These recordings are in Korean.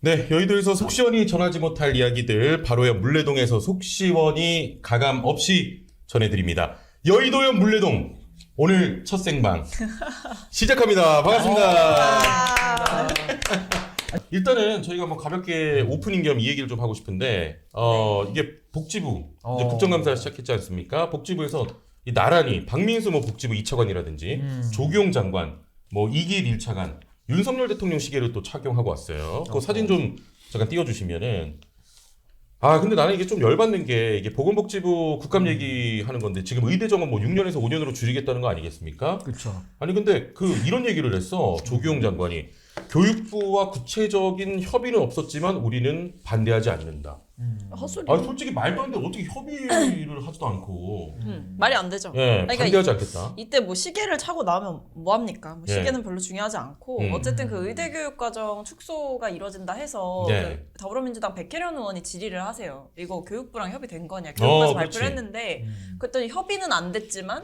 네, 여의도에서 속 시원히 전하지 못할 이야기들 바로의 물레동에서 속 시원히 가감 없이 전해드립니다. 여의도의 물레동 오늘 첫 생방 시작합니다. 반갑습니다. 일단은 저희가 뭐 가볍게 오프닝 겸 이 얘기를 좀 하고 싶은데 이게 복지부 이제 국정감사 시작했지 않습니까? 복지부에서 이 나란히 박민수 뭐 복지부 2차관이라든지 조기용 장관 뭐 이길 1차관 윤석열 대통령 시계를 또 착용하고 왔어요. 그 사진 좀 잠깐 띄워주시면은 근데 나는 이게 좀 열받는 게 이게 보건복지부 국감 얘기하는 건데 지금 의대 정원 뭐 6년에서 5년으로 줄이겠다는 거 아니겠습니까? 그렇죠. 아니 근데 이런 얘기를 했어. 조기용 장관이 교육부와 구체적인 협의는 없었지만 우리는 반대하지 않는다. 헛소리. 솔직히 말도 안 돼. 어떻게 협의를 하지도 않고. 말이 안 되죠. 예, 그러니까 반대하지 않겠다. 이때 뭐 시계를 차고 나오면 뭐 합니까? 뭐 예. 시계는 별로 중요하지 않고 어쨌든 그 의대교육과정 축소가 이뤄진다 해서 네. 그 더불어민주당 백혜련 의원이 질의를 하세요. 이거 교육부랑 협의된 거냐? 교육부에서 발표를 그렇지. 했는데 그랬더니 협의는 안 됐지만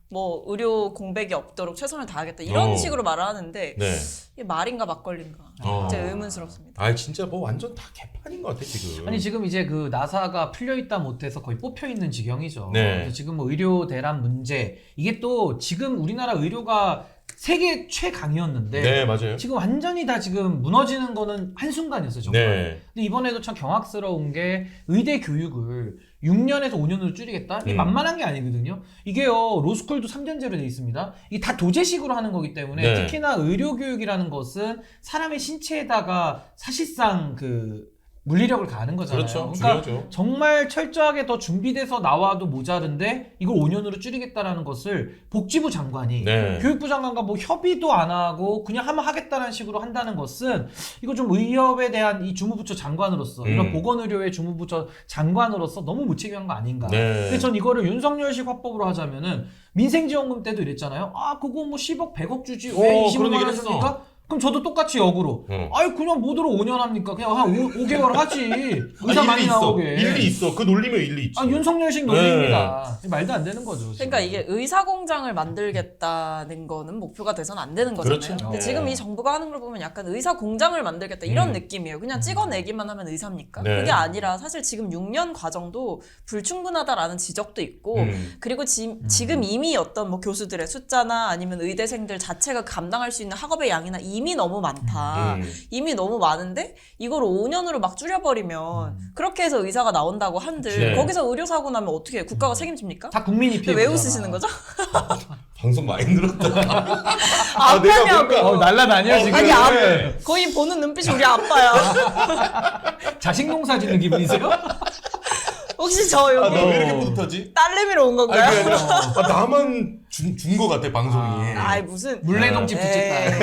뭐 의료 공백이 없도록 최선을 다하겠다 이런 식으로 말을 하는데 네. 이게 말인가 막걸리인가 진짜 의문스럽습니다. 진짜 뭐 완전 다 개판인 것 같아 지금. 아니 지금 이제 그 나사가 풀려 있다 못해서 거의 뽑혀 있는 지경이죠. 네. 그래서 지금 뭐 의료 대란 문제 이게 또 지금 우리나라 의료가 세계 최강이었는데 네, 맞아요. 지금 완전히 다 지금 무너지는 거는 한순간이었어요, 정말. 네. 근데 이번에도 참 경악스러운 게 의대 교육을 6년에서 5년으로 줄이겠다? 이게 만만한 게 아니거든요. 이게요, 로스쿨도 3년제로 돼 있습니다. 이게 다 도제식으로 하는 거기 때문에 네. 특히나 의료 교육이라는 것은 사람의 신체에다가 사실상 그 물리력을 가하는 거잖아요. 그렇죠. 그러니까 중요하죠. 정말 철저하게 더 준비돼서 나와도 모자른데 이걸 5년으로 줄이겠다라는 것을 복지부 장관이 네. 교육부 장관과 뭐 협의도 안 하고 그냥 하면 하겠다는 식으로 한다는 것은 이거 좀 의협에 대한 이 주무부처 장관으로서 이런 보건의료의 주무부처 장관으로서 너무 무책임한 거 아닌가. 네. 근데 전 이거를 윤석열식 화법으로 하자면은 민생지원금 때도 이랬잖아요. 그거 뭐 10억 100억 주지 왜 20만 그런 원 얘기를 했어. 줍니까? 그럼 저도 똑같이 역으로 그냥 뭐들어 5년 합니까? 그냥 한 5개월 하지. 의사 많이 나오게. 일리 있어. 그 논리면 일리 있지. 윤석열식 논리입니다. 말도 안 되는 거죠. 지금. 그러니까 이게 의사공장을 만들겠다는 거는 목표가 돼서는 안 되는 거잖아요. 그렇죠. 근데 지금 이 정부가 하는 걸 보면 약간 의사공장을 만들겠다 이런 느낌이에요. 그냥 찍어내기만 하면 의사입니까? 네. 그게 아니라 사실 지금 6년 과정도 불충분하다라는 지적도 있고 그리고 지금 이미 어떤 뭐 교수들의 숫자나 아니면 의대생들 자체가 감당할 수 있는 학업의 양이나 이미 너무 많다. 이미 너무 많은데 이걸 5년으로 막 줄여버리면 그렇게 해서 의사가 나온다고 한들 네. 거기서 의료사고 나면 어떻게 해요? 국가가 책임집니까? 다 국민이 피해. 왜 웃으시는 거죠? 방송 많이 늘었다. 아빠냐고. 날라다녀 지금. 아니 거의 보는 눈빛이 우리 아빠야. 자식 농사 짓는 기분이세요? 혹시 저 여기 나 왜 이렇게 뿌듯하지? 딸내미로 온 건가요? 아니, 그게 아니라 나만 준 거 같아 방송이. 아이 무슨 물레동집 둘째 딸.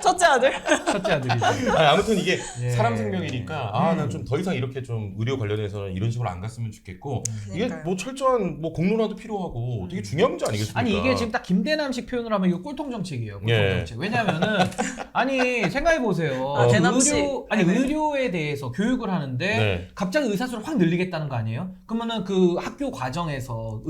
첫째 아들. 첫째 아들이죠. 아무튼 이게 예. 사람 생명이니까 난 좀 더 이상 이렇게 좀 의료 관련해서는 이런 식으로 안 갔으면 좋겠고 이게 그러니까요. 뭐 철저한 뭐 공론화도 필요하고 되게 중요한 문제 아니겠습니까? 아니 이게 지금 딱 김대남식 표현을 하면 이거 꼴통 정책이에요. 꼴통 예. 정책. 왜냐면은 아니 생각해 보세요. 대남식. 의료에 대해서 교육을 하는데 네. 갑자기 의사 수를 확 늘리겠다는 거 아니에요? 그러면은 그 학교 과정에서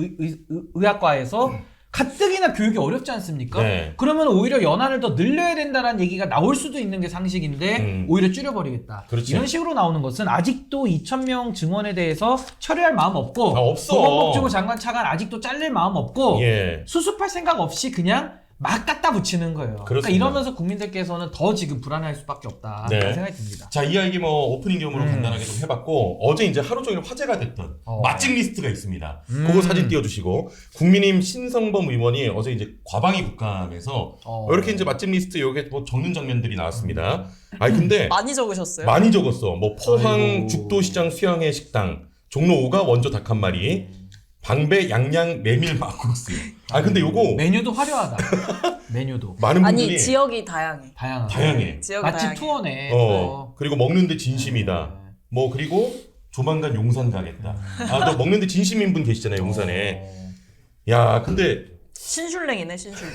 의학과에서 가뜩이나 교육이 어렵지 않습니까? 네. 그러면 오히려 연한을 더 늘려야 된다는 얘기가 나올 수도 있는 게 상식인데 오히려 줄여버리겠다. 그렇지. 이런 식으로 나오는 것은 아직도 2,000명 증원에 대해서 처리할 마음 없고 없어. 보건복지부 장관 차관 아직도 잘릴 마음 없고 예. 수습할 생각 없이 그냥 막 갖다 붙이는 거예요. 그러니까 그렇습니다. 이러면서 국민들께서는 더 지금 불안할 수밖에 없다. 네. 그런 생각이 듭니다. 자, 이 이야기 뭐 오프닝 겸으로 간단하게 좀 해봤고 어제 이제 하루 종일 화제가 됐던 맛집 리스트가 있습니다. 그거 사진 띄워주시고 국민의힘 신성범 의원이 어제 이제 과방위 국감에서 이렇게 이제 맛집 리스트 요게 뭐 적는 장면들이 나왔습니다. 근데 많이 적으셨어요? 많이 적었어. 뭐 포항 아이고. 죽도시장 수양회 식당, 종로 5가 원조 닭 한 마리, 방배 양양 메밀 막국수. 근데 요거 메뉴도 화려하다. 메뉴도 많은 분들이 아니 지역이 다양해. 다양해. 지역이 맛집 다양해. 투어네. 그리고 먹는데 진심이다. 뭐 그리고 조만간 용산 가겠다. 또 먹는데 진심인 분 계시잖아요, 용산에. 야, 근데 신슐랭이네 신슐랭.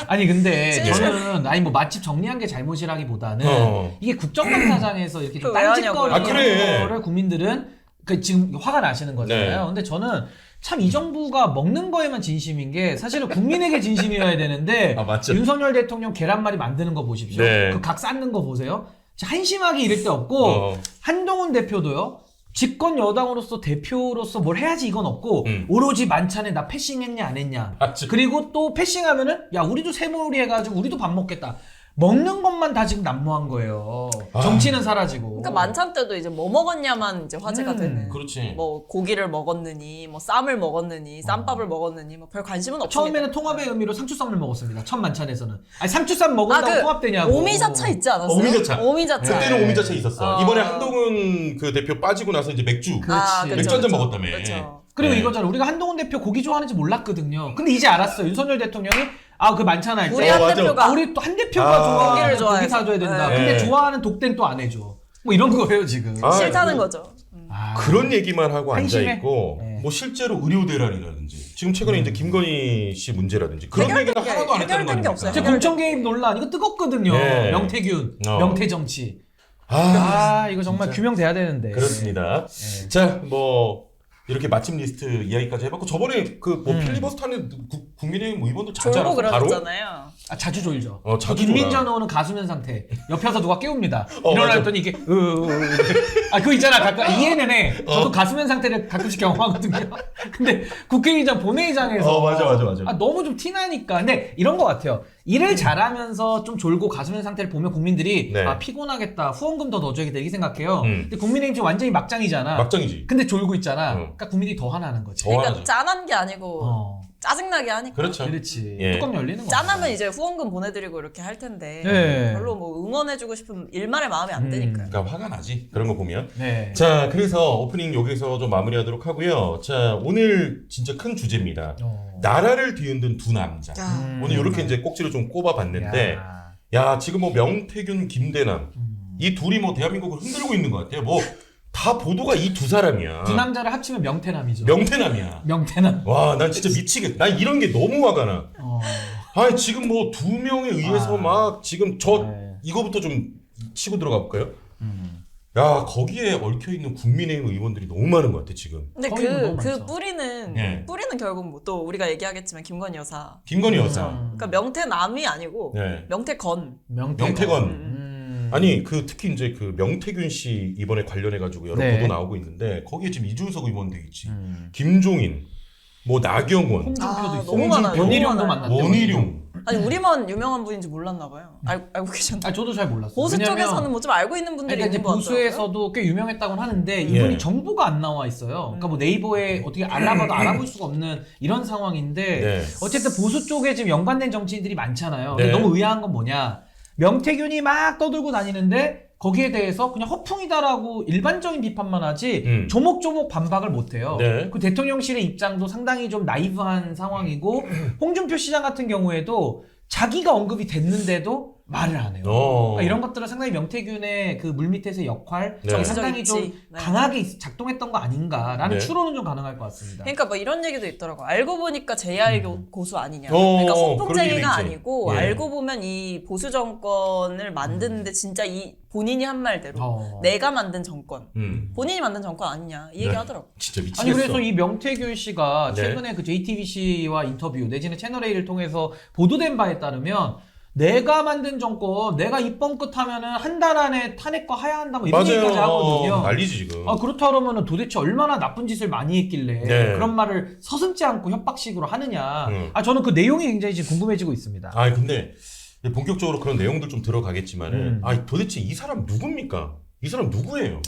아니 근데 진짜. 저는 뭐 맛집 정리한 게 잘못이라기보다는 이게 국정감사장에서 이렇게 왜 하냐고요. 딴짓거리는 그래. 거를 국민들은 지금 화가 나시는 거잖아요. 네. 근데 저는 참 이 정부가 먹는 거에만 진심인 게 사실은 국민에게 진심이어야 되는데 맞죠. 윤석열 대통령 계란말이 만드는 거 보십시오. 네. 그 각 쌓는 거 보세요. 한심하게 이럴 데 없고 한동훈 대표도요. 집권 여당으로서 대표로서 뭘 해야지 이건 없고 오로지 만찬에 나 패싱했냐 안 했냐. 맞지. 그리고 또 패싱하면은 야 우리도 세몰이 해가지고 우리도 밥 먹겠다. 먹는 것만 다 지금 난무한 거예요. 정치는 사라지고. 그러니까 만찬 때도 이제 뭐 먹었냐만 이제 화제가 되는. 그렇지. 뭐 고기를 먹었느니, 뭐 쌈을 먹었느니, 쌈밥을 먹었느니, 뭐 별 관심은 없습니다. 처음에는 통합의 의미로 상추쌈을 먹었습니다. 첫 만찬에서는. 아니 상추쌈 먹은다고 통합되냐고. 오미자차 있지 않았어요? 오미자차. 오미자차. 그때는 오미자차 있었어. 이번에 한동훈 그 대표 빠지고 나서 이제 맥주. 그렇지. 맥주 한잔 먹었다며. 그렇죠. 그리고 네. 이거잖아. 우리가 한동훈 대표 고기 좋아하는지 몰랐거든요. 근데 이제 알았어요. 윤석열 대통령이 그 만찬 할 우리 때. 한 맞아. 대표가 우리 또 한 대표가 좋아하는 고기를 고기 좋아해서. 사줘야 된다. 네. 근데 좋아하는 독대는 또 안 해줘. 뭐 이런 거예요 지금. 싫다는 그- 거죠. 그런 얘기만 하고 한심해? 앉아있고, 네. 뭐 실제로 의료 대란이라든지, 지금 최근에 이제 김건희 씨 문제라든지, 그런 얘기는 해결된 게- 하나도 안 했다는 거 해결된 게 아닙니까? 없어요. 이제 공천 개입 논란 이거 뜨겁거든요. 네. 명태균, 명태 정치. 이거 정말 규명돼야 되는데. 그렇습니다. 네. 자, 뭐, 이렇게 맛집 리스트 이야기까지 해봤고, 저번에 그 뭐 필리버스터 하는 국민의힘 의원도 자주 졸고 알아서 바로 그러셨잖아요. 자주 졸죠. 자주 김민전 의원은 가수면 상태. 옆에서 누가 깨웁니다. 맞아. 일어났더니 이게 그거 있잖아. 가끔 이해는 해. 저도 가수면 상태를 가끔씩 경험하거든요. 근데 국회의장 본회의장에서 맞아. 너무 좀 티나니까. 근데 이런 것 같아요. 일을 잘하면서 좀 졸고 가수면 상태를 보면 국민들이 네. 피곤하겠다. 후원금 더 넣어줘야겠다 이렇게 생각해요. 근데 국민의힘 지금 완전히 막장이잖아. 막장이지. 근데 졸고 있잖아. 그러니까 국민들이 더 화나는 거지. 더 그러니까 짠한 게 아니고 짜증나게 하니까. 그렇죠. 그렇지. 예. 뚜껑 열리는 거야. 짠하면 이제 후원금 보내드리고 이렇게 할 텐데 네. 별로 뭐 응원해주고 싶은 일말의 마음이 안 드니까요. 그러니까 화가 나지. 그런 거 보면. 네. 자, 그래서 오프닝 여기서 좀 마무리하도록 하고요. 자, 오늘 진짜 큰 주제입니다. 나라를 뒤흔든 두 남자. 오늘 이렇게 이제 꼭지를 좀 꼽아봤는데, 야, 지금 뭐 명태균, 김대남 이 둘이 뭐 대한민국을 흔들고 있는 것 같아요. 뭐 다 보도가 이 두 사람이야. 두 남자를 합치면 명태남이죠. 명태남이야. 명태남. 와, 난 진짜 미치겠다. 난 이런 게 너무 화가 나. 아니, 지금 뭐 두 명에 의해서 막 지금 이거부터 좀 치고 들어가 볼까요? 야, 거기에 얽혀있는 국민의힘 의원들이 너무 많은 것 같아, 지금. 근데 거의 뭐 너무 그 많죠. 뿌리는 네. 결국 뭐 또 우리가 얘기하겠지만 김건희 여사. 김건희 여사. 그러니까 명태남이 아니고 네. 명태건. 명태건. 아니, 특히 이제 그 명태균 씨 이번에 관련해가지고 여러 네. 보도 나오고 있는데, 거기에 지금 이준석 의원도 있지. 김종인, 뭐 나경원, 홍준표도 있어. 너무 많아요. 원희룡도 너무 만났대. 원희룡. 아니 우리만 유명한 분인지 몰랐나 봐요. 알고 계셨나요? 저도 잘 몰랐어요. 보수 왜냐면 쪽에서는 뭐 좀 알고 있는 분들이 그러니까 이제 있는 것 같더라고요. 보수에서도 꽤 유명했다고는 하는데 이분이 예. 정보가 안 나와 있어요. 그러니까 뭐 네이버에 어떻게 알아봐도 알아볼 수가 없는 이런 상황인데 네. 어쨌든 보수 쪽에 지금 연관된 정치인들이 많잖아요. 근데 네. 너무 의아한 건 뭐냐? 명태균이 막 떠들고 다니는데 거기에 대해서 그냥 허풍이다라고 일반적인 비판만 하지 조목조목 반박을 못해요. 네. 그 대통령실의 입장도 상당히 좀 나이브한 상황이고 홍준표 시장 같은 경우에도 자기가 언급이 됐는데도 말을 안 해요. 그러니까 이런 것들은 상당히 명태균의 그 물밑에서의 역할 네. 상당히 좀 있지. 네. 강하게 작동했던 거 아닌가라는 네. 추론은 좀 가능할 것 같습니다. 그러니까 뭐 이런 얘기도 있더라고. 알고 보니까 JR 고수 아니냐. 어, 그러니까 그런 얘기도 홍풍쟁이가 있지. 아니고 예. 알고 보면 이 보수 정권을 만드는데 진짜 이 본인이 한 말대로 내가 만든 정권, 본인이 만든 정권 아니냐 이 얘기 네. 하더라고. 진짜 미치겠어. 아니 그래서 이 명태균 씨가 네. 최근에 그 JTBC와 인터뷰 내지는 채널A를 통해서 보도된 바에 따르면 내가 만든 정권, 내가 입번 끝 하면은 한 달 안에 탄핵과 하야한다 뭐 이런 얘기까지 하거든요. 난리지 지금. 그렇다 그러면은 도대체 얼마나 나쁜 짓을 많이 했길래 네. 그런 말을 서슴지 않고 협박식으로 하느냐. 음. 저는 그 내용이 굉장히 지금 궁금해지고 있습니다. 근데 본격적으로 그런 내용들 좀 들어가겠지만은, 도대체 이 사람 누굽니까? 이 사람 누구예요?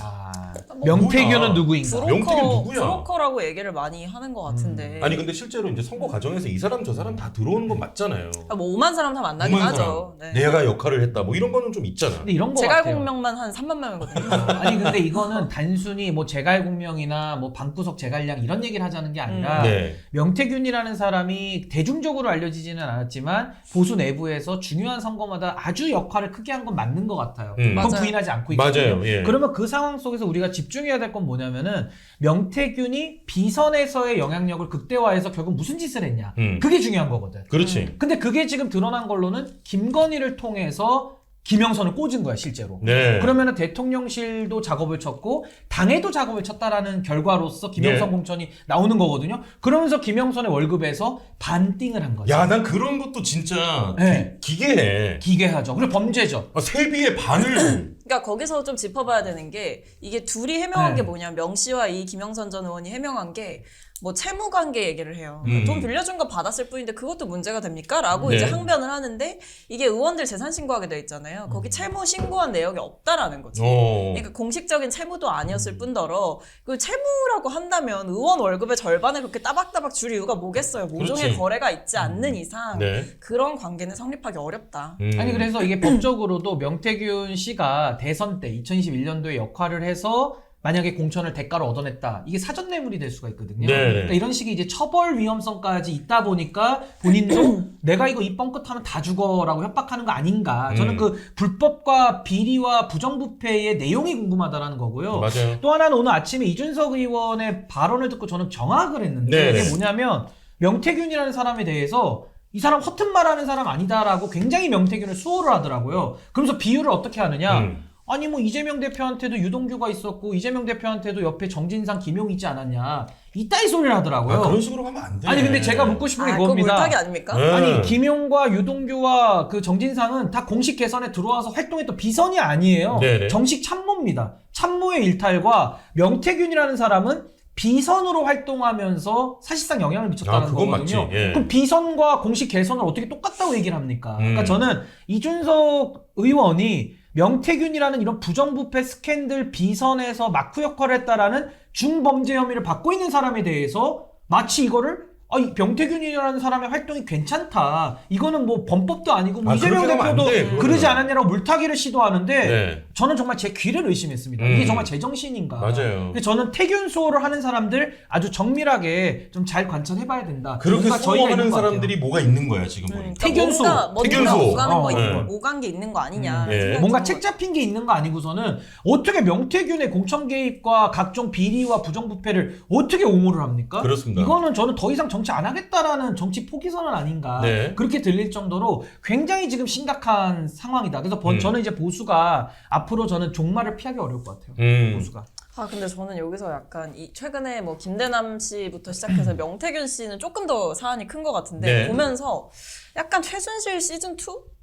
명태균은 뭐야. 누구인가? 명태균 누구야? 브로커라고 얘기를 많이 하는 것 같은데. 아니 근데 실제로 이제 선거 과정에서 이 사람 저 사람 다 들어오는 건 맞잖아요. 뭐 5만 사람 다 만나긴 5만 하죠. 사람. 네. 내가 역할을 했다. 뭐 이런 거는 좀 있잖아. 근데 이런 거 같아요. 재갈공명만 한 3만 명이거든요. 아니 근데 이거는 단순히 뭐 재갈공명이나 뭐 방구석 재갈량 이런 얘기를 하자는 게 아니라 네. 명태균이라는 사람이 대중적으로 알려지지는 않았지만 보수 내부에서 중요한 선거마다 아주 역할을 크게 한 건 맞는 것 같아요. 그건 맞아요. 부인하지 않고 있거든요. 맞아요. 예. 그러면 그 상황 속에서 우리가 집중해야 될 건 뭐냐면은 명태균이 비선에서의 영향력을 극대화해서 결국 무슨 짓을 했냐. 그게 중요한 거거든. 그렇지. 근데 그게 지금 드러난 걸로는 김건희를 통해서 김영선을 꽂은 거야 실제로. 네. 그러면은 대통령실도 작업을 쳤고 당에도 작업을 쳤다라는 결과로서 김영선 네. 공천이 나오는 거거든요. 그러면서 김영선의 월급에서 반띵을 한 거죠. 야, 난 그런 것도 진짜 네. 기괴해. 기괴하죠. 그리고 범죄죠. 세비의 반을. 그러니까 거기서 좀 짚어봐야 되는 게 이게 둘이 해명한 네. 게 뭐냐면 명 씨와 이 김영선 전 의원이 해명한 게 뭐 채무 관계 얘기를 해요. 돈 빌려준 거 받았을 뿐인데 그것도 문제가 됩니까? 라고 네. 이제 항변을 하는데 이게 의원들 재산 신고하게 돼 있잖아요. 거기 채무 신고한 내역이 없다라는 거죠. 그러니까 공식적인 채무도 아니었을 뿐더러 그 채무라고 한다면 의원 월급의 절반을 그렇게 따박따박 줄 이유가 뭐겠어요. 모종의 그렇지. 거래가 있지 않는 이상 네. 그런 관계는 성립하기 어렵다. 아니 그래서 이게 법적으로도 명태균 씨가 대선 때 2021년도에 역할을 해서 만약에 공천을 대가로 얻어냈다. 이게 사전 뇌물이 될 수가 있거든요. 네네. 그러니까 이런 식의 이제 처벌 위험성까지 있다 보니까 본인도 내가 이거 입 뻥끗하면 다 죽어라고 협박하는 거 아닌가. 저는 그 불법과 비리와 부정부패의 내용이 궁금하다라는 거고요. 맞아요. 또 하나는 오늘 아침에 이준석 의원의 발언을 듣고 저는 정확을 했는데 네네. 이게 뭐냐면 명태균이라는 사람에 대해서 이 사람 허튼 말하는 사람 아니다라고 굉장히 명태균을 수호를 하더라고요. 그러면서 비유를 어떻게 하느냐. 아니 뭐 이재명 대표한테도 유동규가 있었고 이재명 대표한테도 옆에 정진상 김용 있지 않았냐 이따위 소리를 하더라고요. 그런 식으로 가면 안 돼. 아니 근데 제가 묻고 싶은 게 그거 그겁니다. 물타기 아닙니까? 네. 아니 김용과 유동규와 그 정진상은 다 공식 개선에 들어와서 활동했던 비선이 아니에요. 네네. 정식 참모입니다. 참모의 일탈과 명태균이라는 사람은 비선으로 활동하면서 사실상 영향을 미쳤다는 그건 거거든요. 맞지. 예. 그럼 비선과 공식 개선을 어떻게 똑같다고 얘기를 합니까? 그러니까 음. 저는 이준석 의원이 명태균이라는 이런 부정부패 스캔들 비선에서 마크 역할을 했다라는 중범죄 혐의를 받고 있는 사람에 대해서 마치 이거를 이 명태균이라는 사람의 활동이 괜찮다. 이거는 뭐 범법도 아니고 뭐 이재명 그렇게 하면 안 대표도 돼, 그거는. 그러지 않았냐라고 물타기를 시도하는데 네. 저는 정말 제 귀를 의심했습니다. 이게 정말 제정신인가. 맞아요. 근데 저는 태균 수호를 하는 사람들 아주 정밀하게 좀 잘 관찰해봐야 된다. 그렇게 뭔가 저희가 있는 수호하는 것 같아요. 사람들이 뭐가 있는 거야 지금 보니까. 태균수. 뭔가 태균수. 오가는 거 네. 오간 게 있는 거 아니냐. 네. 생각이 뭔가 드는 책 잡힌 게 있는 거 아니고서는 어떻게 명태균의 공천 개입과 각종 비리와 부정부패를 어떻게 옹호를 합니까? 그렇습니다. 이거는 저는 더 이상 정치 안 하겠다라는 정치 포기 선언 아닌가. 네. 그렇게 들릴 정도로 굉장히 지금 심각한 상황이다. 그래서 저는 이제 보수가 앞으로 저는 종말을 피하기 어려울 것 같아요. 보수가. 근데 저는 여기서 약간 최근에 뭐 김대남 씨부터 시작해서 명태균 씨는 조금 더 사안이 큰 것 같은데 네. 보면서 약간 최순실 시즌 2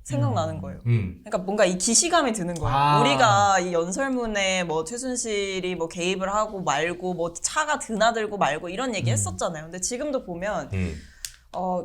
생각나는 거예요. 그러니까 뭔가 이 기시감이 드는 거예요. 우리가 이 연설문에 뭐 최순실이 뭐 개입을 하고 말고 뭐 차가 드나들고 말고 이런 얘기 했었잖아요. 근데 지금도 보면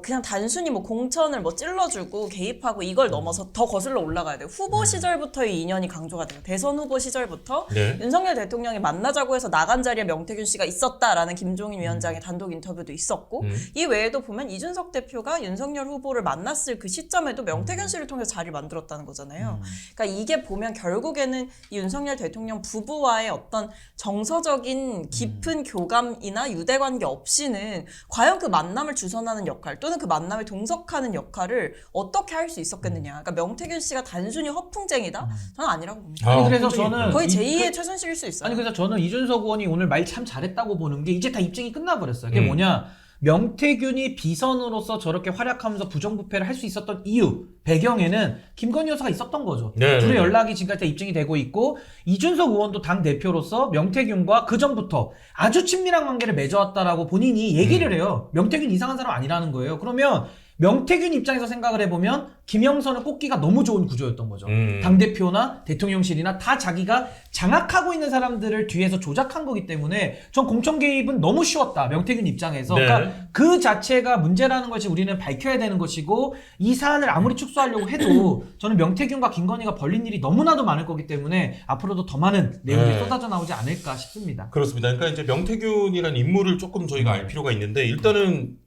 그냥 단순히 뭐 공천을 뭐 찔러주고 개입하고 이걸 넘어서 더 거슬러 올라가야 돼요. 후보 시절부터의 인연이 강조가 돼요. 대선 후보 시절부터 네. 윤석열 대통령이 만나자고 해서 나간 자리에 명태균 씨가 있었다라는 김종인 위원장의 단독 인터뷰도 있었고 이 외에도 보면 이준석 대표가 윤석열 후보를 만났을 그 시점에도 명태균 씨를 통해서 자리를 만들었다는 거잖아요. 그러니까 이게 보면 결국에는 이 윤석열 대통령 부부와의 어떤 정서적인 깊은 교감이나 유대관계 없이는 과연 그 만남을 주선하는 역할 또는 그 만남에 동석하는 역할을 어떻게 할 수 있었겠느냐. 그러니까 명태균 씨가 단순히 허풍쟁이다? 저는 아니라고 봅니다. 아니, 그래서 저는 거의 제2의 최순실일 수 있어요. 아니 그래서 저는 이준석 의원이 오늘 말 참 잘했다고 보는 게 이제 다 입증이 끝나버렸어요. 그게 뭐냐. 명태균이 비선으로서 저렇게 활약하면서 부정부패를 할 수 있었던 이유, 배경에는 김건희 여사가 있었던 거죠. 네, 둘의 네. 연락이 지금까지 다 입증이 되고 있고 이준석 의원도 당 대표로서 명태균과 그 전부터 아주 친밀한 관계를 맺어왔다라고 본인이 얘기를 해요. 명태균 이상한 사람 아니라는 거예요. 그러면 명태균 입장에서 생각을 해보면 김영선을 꼽기가 너무 좋은 구조였던 거죠. 당대표나 대통령실이나 다 자기가 장악하고 있는 사람들을 뒤에서 조작한 거기 때문에 전 공천 개입은 너무 쉬웠다. 명태균 입장에서. 네. 그러니까 그 자체가 문제라는 것이 우리는 밝혀야 되는 것이고 이 사안을 아무리 축소하려고 해도 저는 명태균과 김건희가 벌린 일이 너무나도 많을 거기 때문에 앞으로도 더 많은 내용이 네. 쏟아져 나오지 않을까 싶습니다. 그렇습니다. 그러니까 이제 명태균이라는 인물을 조금 저희가 알 필요가 있는데 일단은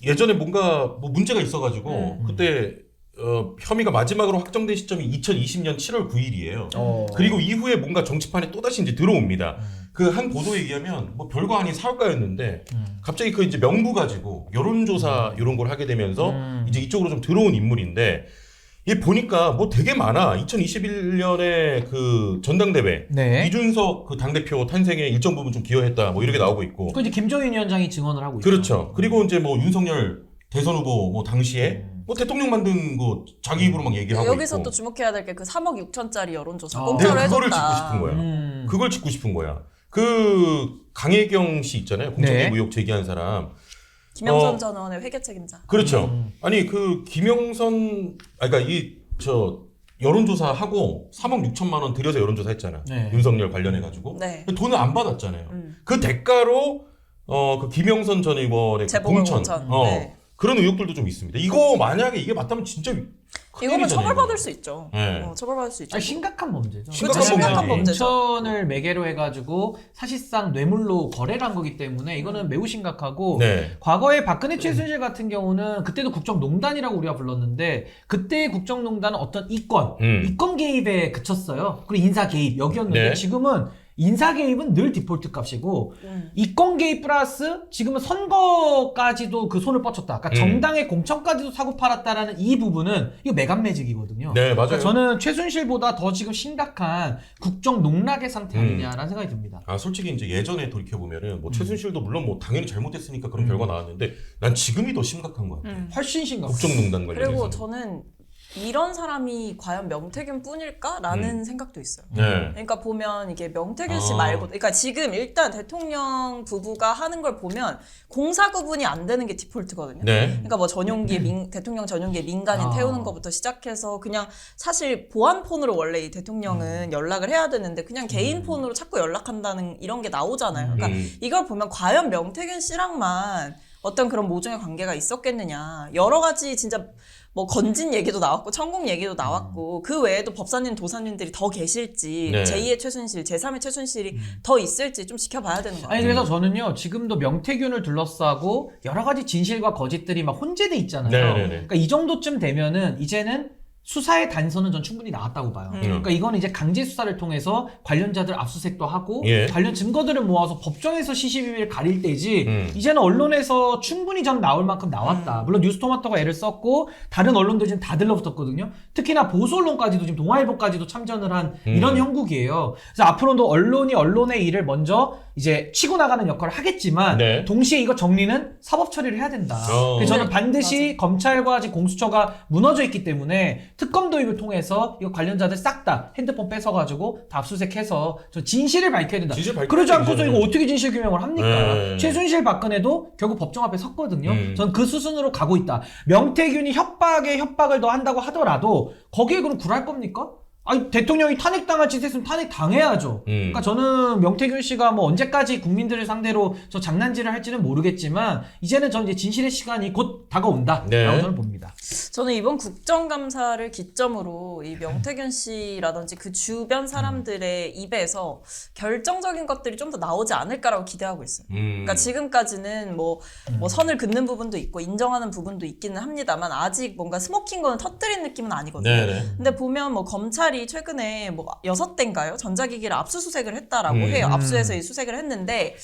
예전에 뭔가 뭐 문제가 있어가지고 그때 혐의가 마지막으로 확정된 시점이 2020년 7월 9일이에요. 그리고 이후에 뭔가 정치판에 또다시 이제 들어옵니다. 그 한 보도에 의하면 뭐 별거 아닌 사업가였는데 갑자기 그 이제 명부 가지고 여론조사 이런 걸 하게 되면서 이제 이쪽으로 좀 들어온 인물인데 이 보니까 뭐 되게 많아. 2021년에 그 전당대회 네. 이준석 그 당대표 탄생에 일정 부분 좀 기여했다 뭐 이렇게 나오고 있고. 그 이제 김종인 위원장이 증언을 하고 있죠. 그렇죠. 그리고 이제 뭐 윤석열 대선 후보 뭐 당시에 뭐 대통령 만든 거 자기 입으로 막 얘기를 하고 여기서 있고. 또 주목해야 될 게 그 3억 6천짜리 여론조사 아. 공짜로 내가 그거를 해줬다. 짚고 싶은 거야. 음. 그걸 짚고 싶은 거야. 그 강혜경 씨 있잖아요. 공적인 네. 의혹 제기한 사람. 김영선 전 의원의 회계 책임자. 그렇죠. 아니 그 김영선 그러니까 여론조사 하고 3억 6천만 원 들여서 여론조사 했잖아. 네. 윤석열 관련해 가지고. 네. 돈을 안 받았잖아요. 음. 그 대가로 그 김영선 전 의원의 그 재보궐 공천. 공천. 네. 그런 의혹들도 좀 있습니다. 이거 만약에 이게 맞다면 진짜 이거는 처벌받을 수 있죠. 네. 처벌받을 수 있죠. 아니, 심각한 범죄죠. 심각한 그렇죠, 심각한 범죄지. 범죄죠. 인천을 매개로 해가지고 사실상 뇌물로 거래를 한 거기 때문에 이거는 매우 심각하고 네. 과거에 박근혜 최순실 같은 경우는 그때도 국정농단이라고 우리가 불렀는데 그때의 국정농단은 어떤 이권 개입에 그쳤어요. 그리고 인사 개입 여기였는데 네. 지금은 인사 개입은 늘 디폴트 값이고 음. 이권 개입 플러스 지금은 선거까지도 그 손을 뻗쳤다. 그러니까 정당의 공천까지도 사고 팔았다라는 이 부분은 이거 매각매직이거든요. 네, 맞아요. 그러니까 저는 최순실보다 더 지금 심각한 국정 농락의 상태 아니냐라는 생각이 듭니다. 솔직히 이제 예전에 돌이켜 보면은 뭐 최순실도 물론 뭐 당연히 잘못했으니까 그런 결과 나왔는데 난 지금이 더 심각한 것 같아. 훨씬 심각해요. 국정농단 관련해서. 그리고 저는 이런 사람이 과연 명태균 뿐일까라는 생각도 있어요. 네. 그러니까 보면 이게 명태균 씨 말고, 그러니까 지금 일단 대통령 부부가 하는 걸 보면 공사 구분이 안 되는 게 디폴트거든요. 네. 그러니까 뭐 대통령 전용기에 민간인 태우는 것부터 시작해서 그냥 사실 보안 폰으로 원래 이 대통령은 연락을 해야 되는데 그냥 개인 폰으로 자꾸 연락한다는 이런 게 나오잖아요. 그러니까 이걸 보면 과연 명태균 씨랑만 어떤 그런 모종의 관계가 있었겠느냐. 여러 가지 진짜 뭐 건진 얘기도 나왔고 천공 얘기도 나왔고 그 외에도 법사님 도사님들이 더 계실지 네. 제2의 최순실 제3의 최순실이 더 있을지 좀 지켜봐야 되는 거 같아요. 아니 그래서 저는요 지금도 명태균을 둘러싸고 여러 가지 진실과 거짓들이 막 혼재돼 있잖아요. 네네네. 그러니까 이 정도쯤 되면은 이제는 수사의 단서는 전 충분히 나왔다고 봐요. 그러니까 이거는 이제 강제 수사를 통해서 관련자들 압수수색도 하고 예. 관련 증거들을 모아서 법정에서 시시비비를 가릴 때지 이제는 언론에서 충분히 전 나올 만큼 나왔다. 물론 뉴스토마토가 애를 썼고 다른 언론도 지금 다 들러붙었거든요. 특히나 보수 언론까지도 지금 동아일보까지도 참전을 한 이런 형국이에요. 그래서 앞으로도 언론이 언론의 일을 먼저 이제 치고 나가는 역할을 하겠지만 네. 동시에 이거 정리는 사법 처리를 해야 된다. 그래서 저는 네, 반드시 검찰과 지금 공수처가 무너져 있기 때문에 특검 도입을 통해서 이거 관련자들 싹 다 핸드폰 뺏어가지고 다 압수수색해서 저 진실을 밝혀야 된다. 진실 밝혀야 그러지 않고서 되죠. 이거 어떻게 진실 규명을 합니까? 네. 최순실 박근혜도 결국 법정 앞에 섰거든요. 저는 그 수순으로 가고 있다. 명태균이 협박에 협박을 더 한다고 하더라도 거기에 그럼 굴할 겁니까? 아니 대통령이 탄핵당할 짓 했으면 탄핵 당해야죠. 그러니까 저는 명태균 씨가 뭐 언제까지 국민들을 상대로 저 장난질을 할지는 모르겠지만 이제는 저는 이제 진실의 시간이 곧 다가온다라고 네. 저는 봅니다. 저는 이번 국정감사를 기점으로 이 명태균 씨라든지 그 주변 사람들의 입에서 결정적인 것들이 좀 더 나오지 않을까라고 기대하고 있어요. 그러니까 지금까지는 뭐 선을 긋는 부분도 있고 인정하는 부분도 있기는 합니다만 아직 뭔가 스모킹 건을 터뜨린 느낌은 아니거든요. 네네. 근데 보면 뭐 검찰이 최근에 뭐 6대인가요? 전자기기를 압수수색을 했다라고 해요. 압수해서 이 수색을 했는데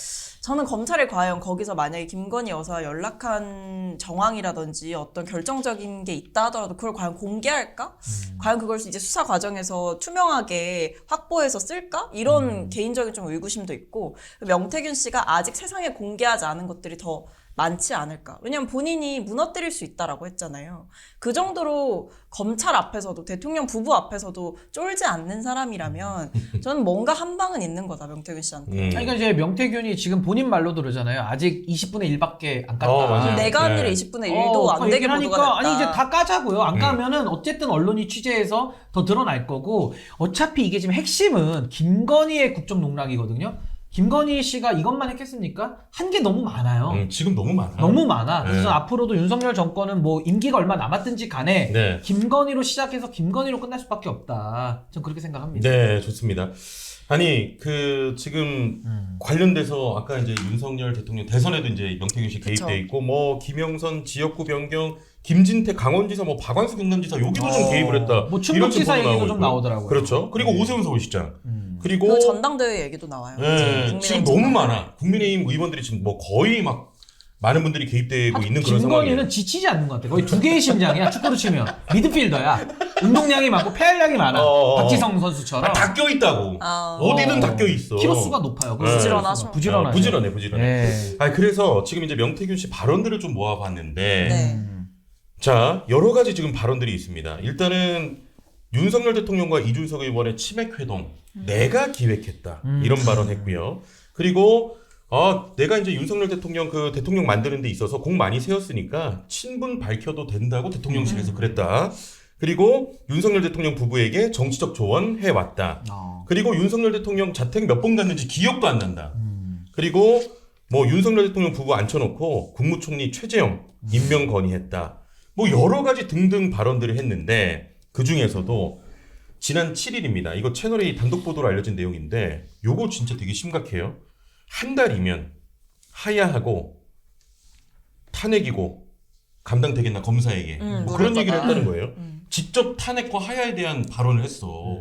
저는 검찰이 과연 거기서 만약에 김건희 여사와 연락한 정황이라든지 어떤 결정적인 게 있다 하더라도 그걸 과연 공개할까? 과연 그걸 이제 수사 과정에서 투명하게 확보해서 쓸까? 이런 개인적인 좀 의구심도 있고 명태균 씨가 아직 세상에 공개하지 않은 것들이 더 많지 않을까. 왜냐면 본인이 무너뜨릴 수 있다라고 했잖아요. 그 정도로 검찰 앞에서도 대통령 부부 앞에서도 쫄지 않는 사람이라면 저는 뭔가 한 방은 있는 거다 명태균 씨한테. 아니, 그러니까 이제 명태균이 지금 본인 말로도 그러잖아요. 아직 20분의 1밖에 안 갔다. 맞아요. 내가 한 네. 일의 20분의 1도 안 되게 보도가 됐다. 아니 이제 다 까자고요. 안 까면은 어쨌든 언론이 취재해서 더 드러날 거고 어차피 이게 지금 핵심은 김건희의 국정농락이거든요. 김건희 씨가 이것만 했겠습니까? 한 게 너무 많아요. 지금 너무 많아. 너무 많아. 그래서 네. 앞으로도 윤석열 정권은 뭐 임기가 얼마 남았든지 간에 네. 김건희로 시작해서 김건희로 끝날 수밖에 없다. 전 그렇게 생각합니다. 네, 좋습니다. 아니, 지금 관련돼서 아까 이제 윤석열 대통령 대선에도 이제 명태균 씨 그쵸. 개입돼 있고, 뭐, 김영선 지역구 변경, 김진태 강원지사, 뭐, 박완수 경남지사 여기도 좀 개입을 했다. 뭐 이런 충북지사 보도 얘기도 나오고 좀 있고요. 나오더라고요. 그렇죠. 그리고 오세훈 서울시장. 그리고 그 전당대회 얘기도 나와요. 네, 지금 너무 많아. 국민의힘 의원들이 지금 뭐 거의 막 많은 분들이 개입되고 있는 그런 상황이에요. 김건희는 지치지 않는 것 같아. 거의 두 개의 심장이야. 축구로 치면 미드필더야. 운동량이 많고 폐활량이 많아. 박지성 선수처럼. 다 껴있다고. 어디든 다 껴있어. 키로수가 높아요. 네. 부지런하죠. 부지런하죠. 부지런해. 네. 그래서 지금 이제 명태균 씨 발언들을 좀 모아봤는데, 네. 자, 여러 가지 지금 발언들이 있습니다. 일단은 윤석열 대통령과 이준석 의원의 치맥 회동 내가 기획했다 이런 발언했고요. 그리고 내가 이제 윤석열 대통령 그 대통령 만드는 데 있어서 공 많이 세웠으니까 친분 밝혀도 된다고 대통령실에서 그랬다. 그리고 윤석열 대통령 부부에게 정치적 조언 해왔다. 그리고 윤석열 대통령 자택 몇 번 갔는지 기억도 안 난다. 그리고 뭐 윤석열 대통령 부부 앉혀놓고 국무총리 최재형 임명 건의했다. 뭐 여러 가지 등등 발언들을 했는데 그 중에서도 지난 7일입니다. 이거 채널A 단독 보도로 알려진 내용인데 요거 진짜 되게 심각해요. 한 달이면 하야하고 탄핵이고 감당되겠나 검사에게 뭐 그런 얘기를 했다는 거예요. 직접 탄핵과 하야에 대한 발언을 했어.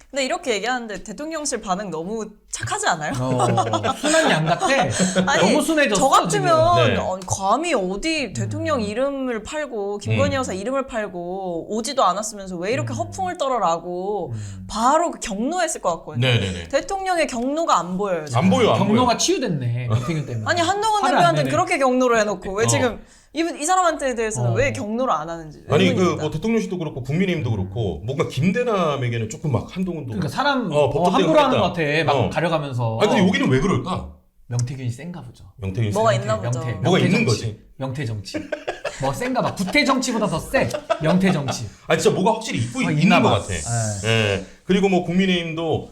근데 이렇게 얘기하는데 대통령실 반응 너무 착하지 않아요? 순한 양 같아. 아니, 너무 순해졌어. 저 같으면 네. 감히 어디 대통령 이름을 팔고 김건희 여사 이름을 팔고 오지도 않았으면서 왜 이렇게 허풍을 떨어라고 바로 그 경로했을 것 같거든요. 네네네. 대통령의 경로가 안 보여요. 지금. 안 보여, 안 경로가 보여. 치유됐네. 명태균 때문에. 아니 한동훈 화를 안 대표한테 내네. 그렇게 경로를 해놓고 왜 지금 이 사람한테 대해서는 왜 경로를 안 하는지 아니 의문입니다. 그 뭐 대통령실도 그렇고 국민의힘도 그렇고 뭔가 김대남에게는 조금 막 한동훈도 그러니까 사람 법적 함부로 대응을 하는 것 했다. 같아. 막 가려가면서. 아니 근데 여기는 왜 그럴까? 명태균이 센가 보죠. 명태균 뭐가 씨. 있나 보죠. 뭐가 있는 정치. 거지. 명태 정치. 뭐 센가 봐. 구태 정치보다 더 세. 명태 정치. 아 진짜 뭐가 확실히 있고 있는 있나 것 봐. 같아. 예. 그리고 뭐 국민의힘도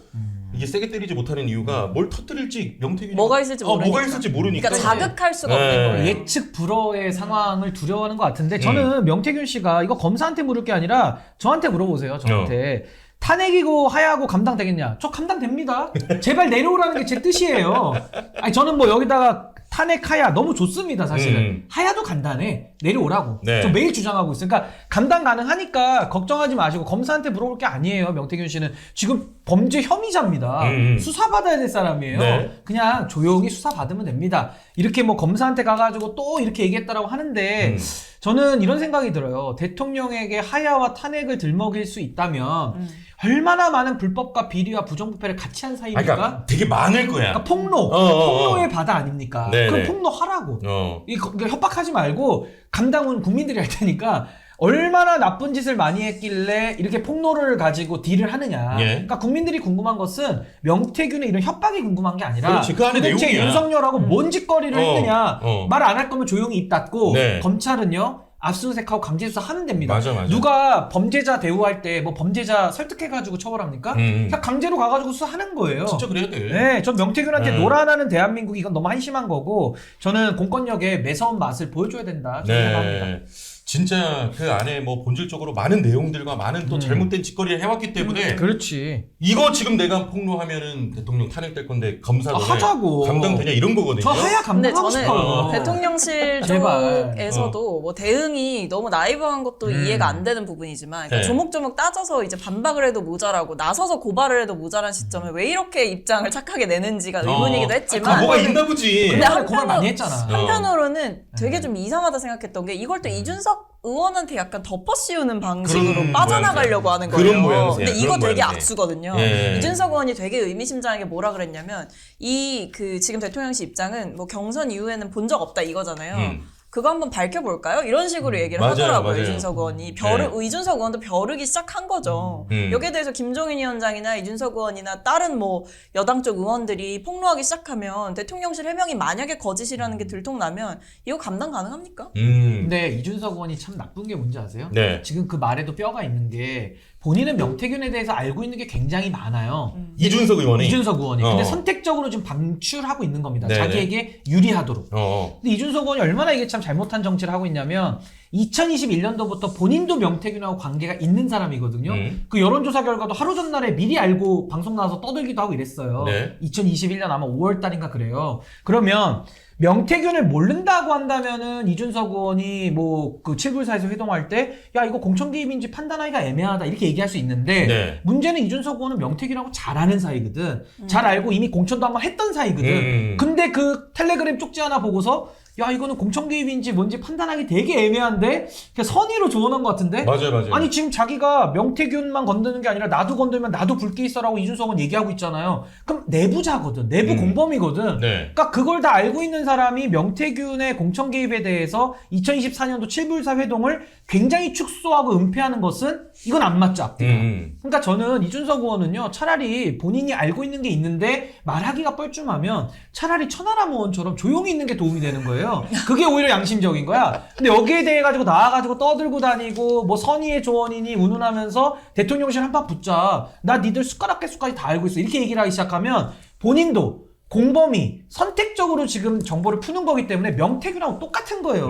이게 세게 때리지 못하는 이유가 뭘 터뜨릴지 명태균이 뭐가 있을지 모르니까. 뭐가 있을지 모르니까. 그러니까 자극할 수가 없는 네. 거예요. 예측 불허의 상황을 두려워하는 것 같은데 저는 명태균 씨가 이거 검사한테 물을 게 아니라 저한테 물어보세요. 저한테. 탄핵이고 하야하고 감당되겠냐? 저 감당됩니다. 제발 내려오라는 게 제 뜻이에요. 아니 저는 뭐 여기다가 탄핵 하야 너무 좋습니다. 사실은 하야도 간단해. 내려오라고. 네. 저 매일 주장하고 있어요. 그러니까 감당 가능하니까 걱정하지 마시고 검사한테 물어볼 게 아니에요. 명태균 씨는 지금 범죄 혐의자입니다. 수사받아야 될 사람이에요. 네. 그냥 조용히 수사받으면 됩니다. 이렇게 뭐 검사한테 가가지고 또 이렇게 얘기했다라고 하는데 저는 이런 생각이 들어요. 대통령에게 하야와 탄핵을 들먹일 수 있다면 얼마나 많은 불법과 비리와 부정부패를 같이 한 사이입니까? 그러니까 되게 많을 거야. 그러니까 폭로, 폭로의 바다 아닙니까? 네네. 그럼 폭로하라고. 어. 협박하지 말고 감당은 국민들이 할 테니까 얼마나 나쁜 짓을 많이 했길래 이렇게 폭로를 가지고 딜을 하느냐. 예. 그러니까 국민들이 궁금한 것은 명태균의 이런 협박이 궁금한 게 아니라 그렇지, 그 안에 도대체 내용이야. 윤석열하고 뭔 짓거리를 했느냐. 어. 말 안 할 거면 조용히 입 닫고 네. 검찰은요. 압수수색하고 강제수사 하면 됩니다. 맞아, 맞아. 누가 범죄자 대우할 때 뭐 범죄자 설득해가지고 처벌합니까? 그냥 강제로 가가지고 수사하는 거예요. 진짜 그래야 돼. 네, 전 명태균한테 노란하는 대한민국 이건 너무 한심한 거고 저는 공권력의 매서운 맛을 보여줘야 된다. 저는 생각합니다. 네. 진짜 그 안에 뭐 본질적으로 많은 내용들과 많은 또 잘못된 짓거리를 해왔기 때문에 그렇지. 이거 지금 내가 폭로하면은 대통령 탄핵될 건데 검사도 하자고. 감당되냐 이런 거거든요. 저 하야 근데 감당하고 저는 싶어요. 대통령실 제발. 쪽에서도 뭐 대응이 너무 나이브한 것도 이해가 안 되는 부분이지만 그러니까 네. 조목조목 따져서 이제 반박을 해도 모자라고 나서서 고발을 해도 모자란 시점에 왜 이렇게 입장을 착하게 내는지가 의문이기도 했지만 뭐가 있나 보지. 근데 근데 고발 많이 했잖아. 한편으로는 되게 좀 이상하다 생각했던 게 이걸 또 이준석 의원한테 약간 덮어 씌우는 방식으로 그런 빠져나가려고 하는 거예요. 그런 모양새야. 근데 이거 그런 되게 모양새. 악수거든요. 예. 이준석 의원이 되게 의미심장하게 뭐라 그랬냐면 이 그 지금 대통령실 입장은 뭐 경선 이후에는 본 적 없다 이거잖아요. 그거 한번 밝혀볼까요? 이런 식으로 얘기를 맞아요, 하더라고요. 맞아요. 이준석 의원이 네. 이준석 의원도 벼르기 시작한 거죠. 여기에 대해서 김종인 위원장이나 이준석 의원이나 다른 뭐 여당 쪽 의원들이 폭로하기 시작하면 대통령실 해명이 만약에 거짓이라는 게 들통나면 이거 감당 가능합니까? 근데 이준석 의원이 참 나쁜 게 뭔지 아세요? 네. 지금 그 말에도 뼈가 있는 게 본인은 명태균에 대해서 알고 있는 게 굉장히 많아요. 이준석 의원이. 이준석 의원이. 근데 어. 선택적으로 지금 방출하고 있는 겁니다. 네네. 자기에게 유리하도록. 어. 근데 이준석 의원이 얼마나 이게 참 잘못한 정치를 하고 있냐면 2021년도부터 본인도 명태균하고 관계가 있는 사람이거든요. 그 여론조사 결과도 하루 전날에 미리 알고 방송 나와서 떠들기도 하고 이랬어요. 네. 2021년 아마 5월 달인가 그래요. 그러면 명태균을 모른다고 한다면은 이준석 의원이 뭐 그 7불사에서 회동할 때 야 이거 공천 개입인지 판단하기가 애매하다 이렇게 얘기할 수 있는데 네. 문제는 이준석 의원은 명태균하고 잘 아는 사이거든. 잘 알고 이미 공천도 한번 했던 사이거든. 근데 그 텔레그램 쪽지 하나 보고서 야 이거는 공천 개입인지 뭔지 판단하기 되게 애매한데 그냥 선의로 조언한 것 같은데. 맞아요. 아니 지금 자기가 명태균만 건드는 게 아니라 나도 건들면 나도 불게 있어라고 이준석은 얘기하고 있잖아요. 그럼 내부자거든, 내부 공범이거든. 네. 그러니까 그걸 다 알고 있는 사람이 명태균의 공천 개입에 대해서 2024년도 7불사 회동을 굉장히 축소하고 은폐하는 것은 이건 안 맞죠, 앞뒤가. 그러니까 저는 이준석 의원은요, 차라리 본인이 알고 있는 게 있는데 말하기가 뻘쭘하면 차라리 천하람 의원처럼 조용히 있는 게 도움이 되는 거예요. 그게 오히려 양심적인 거야. 근데 여기에 대해 가지고 나와가지고 떠들고 다니고 뭐 선의의 조언이니 운운하면서 대통령실 한판 붙자. 나 니들 숟가락 개수까지 다 알고 있어. 이렇게 얘기를 하기 시작하면 본인도 공범이 선택적으로 지금 정보를 푸는 거기 때문에 명태균하고 똑같은 거예요.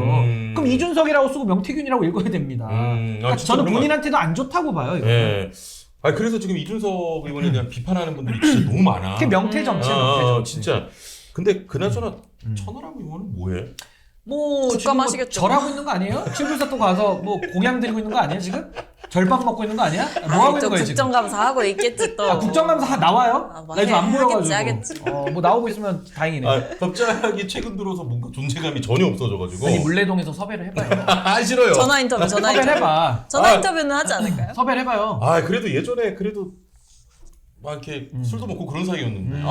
그럼 이준석이라고 쓰고 명태균이라고 읽어야 됩니다. 그러니까 저는 본인한테도 안 좋다고 봐요. 이거. 예. 아 그래서 지금 이준석 의원에 대한 비판하는 분들이 진짜 너무 많아. 그게 명태 정치, 명태 정치. 진짜. 근데 그나저나 천하람 의원은 뭐해? 뭐 지금 뭐 국감하시겠죠. 절하고 있는 거 아니에요? 칠불사 또 가서 뭐 공양 드리고 있는 거 아니에요 지금? 절밥 먹고 있는 거 아니야? 뭐 하고 있는 거예요 지금? 국정감사 하고 있겠지 또. 아, 국정감사 나와요? 아, 뭐 나 지금 안 보여가지고. 하겠지. 뭐 나오고 있으면 다행이네. 갑자기 최근 들어서 뭔가 존재감이 전혀 없어져가지고. 아니 물레동에서 섭외를 해봐요. 아 싫어요. 전화 인터뷰. 섭외를 해봐. 전화 인터뷰는 하지 않을까요? 섭외를 해봐요. 아 그래도 예전에 그래도 막 이렇게 술도 먹고 그런 사이였는데.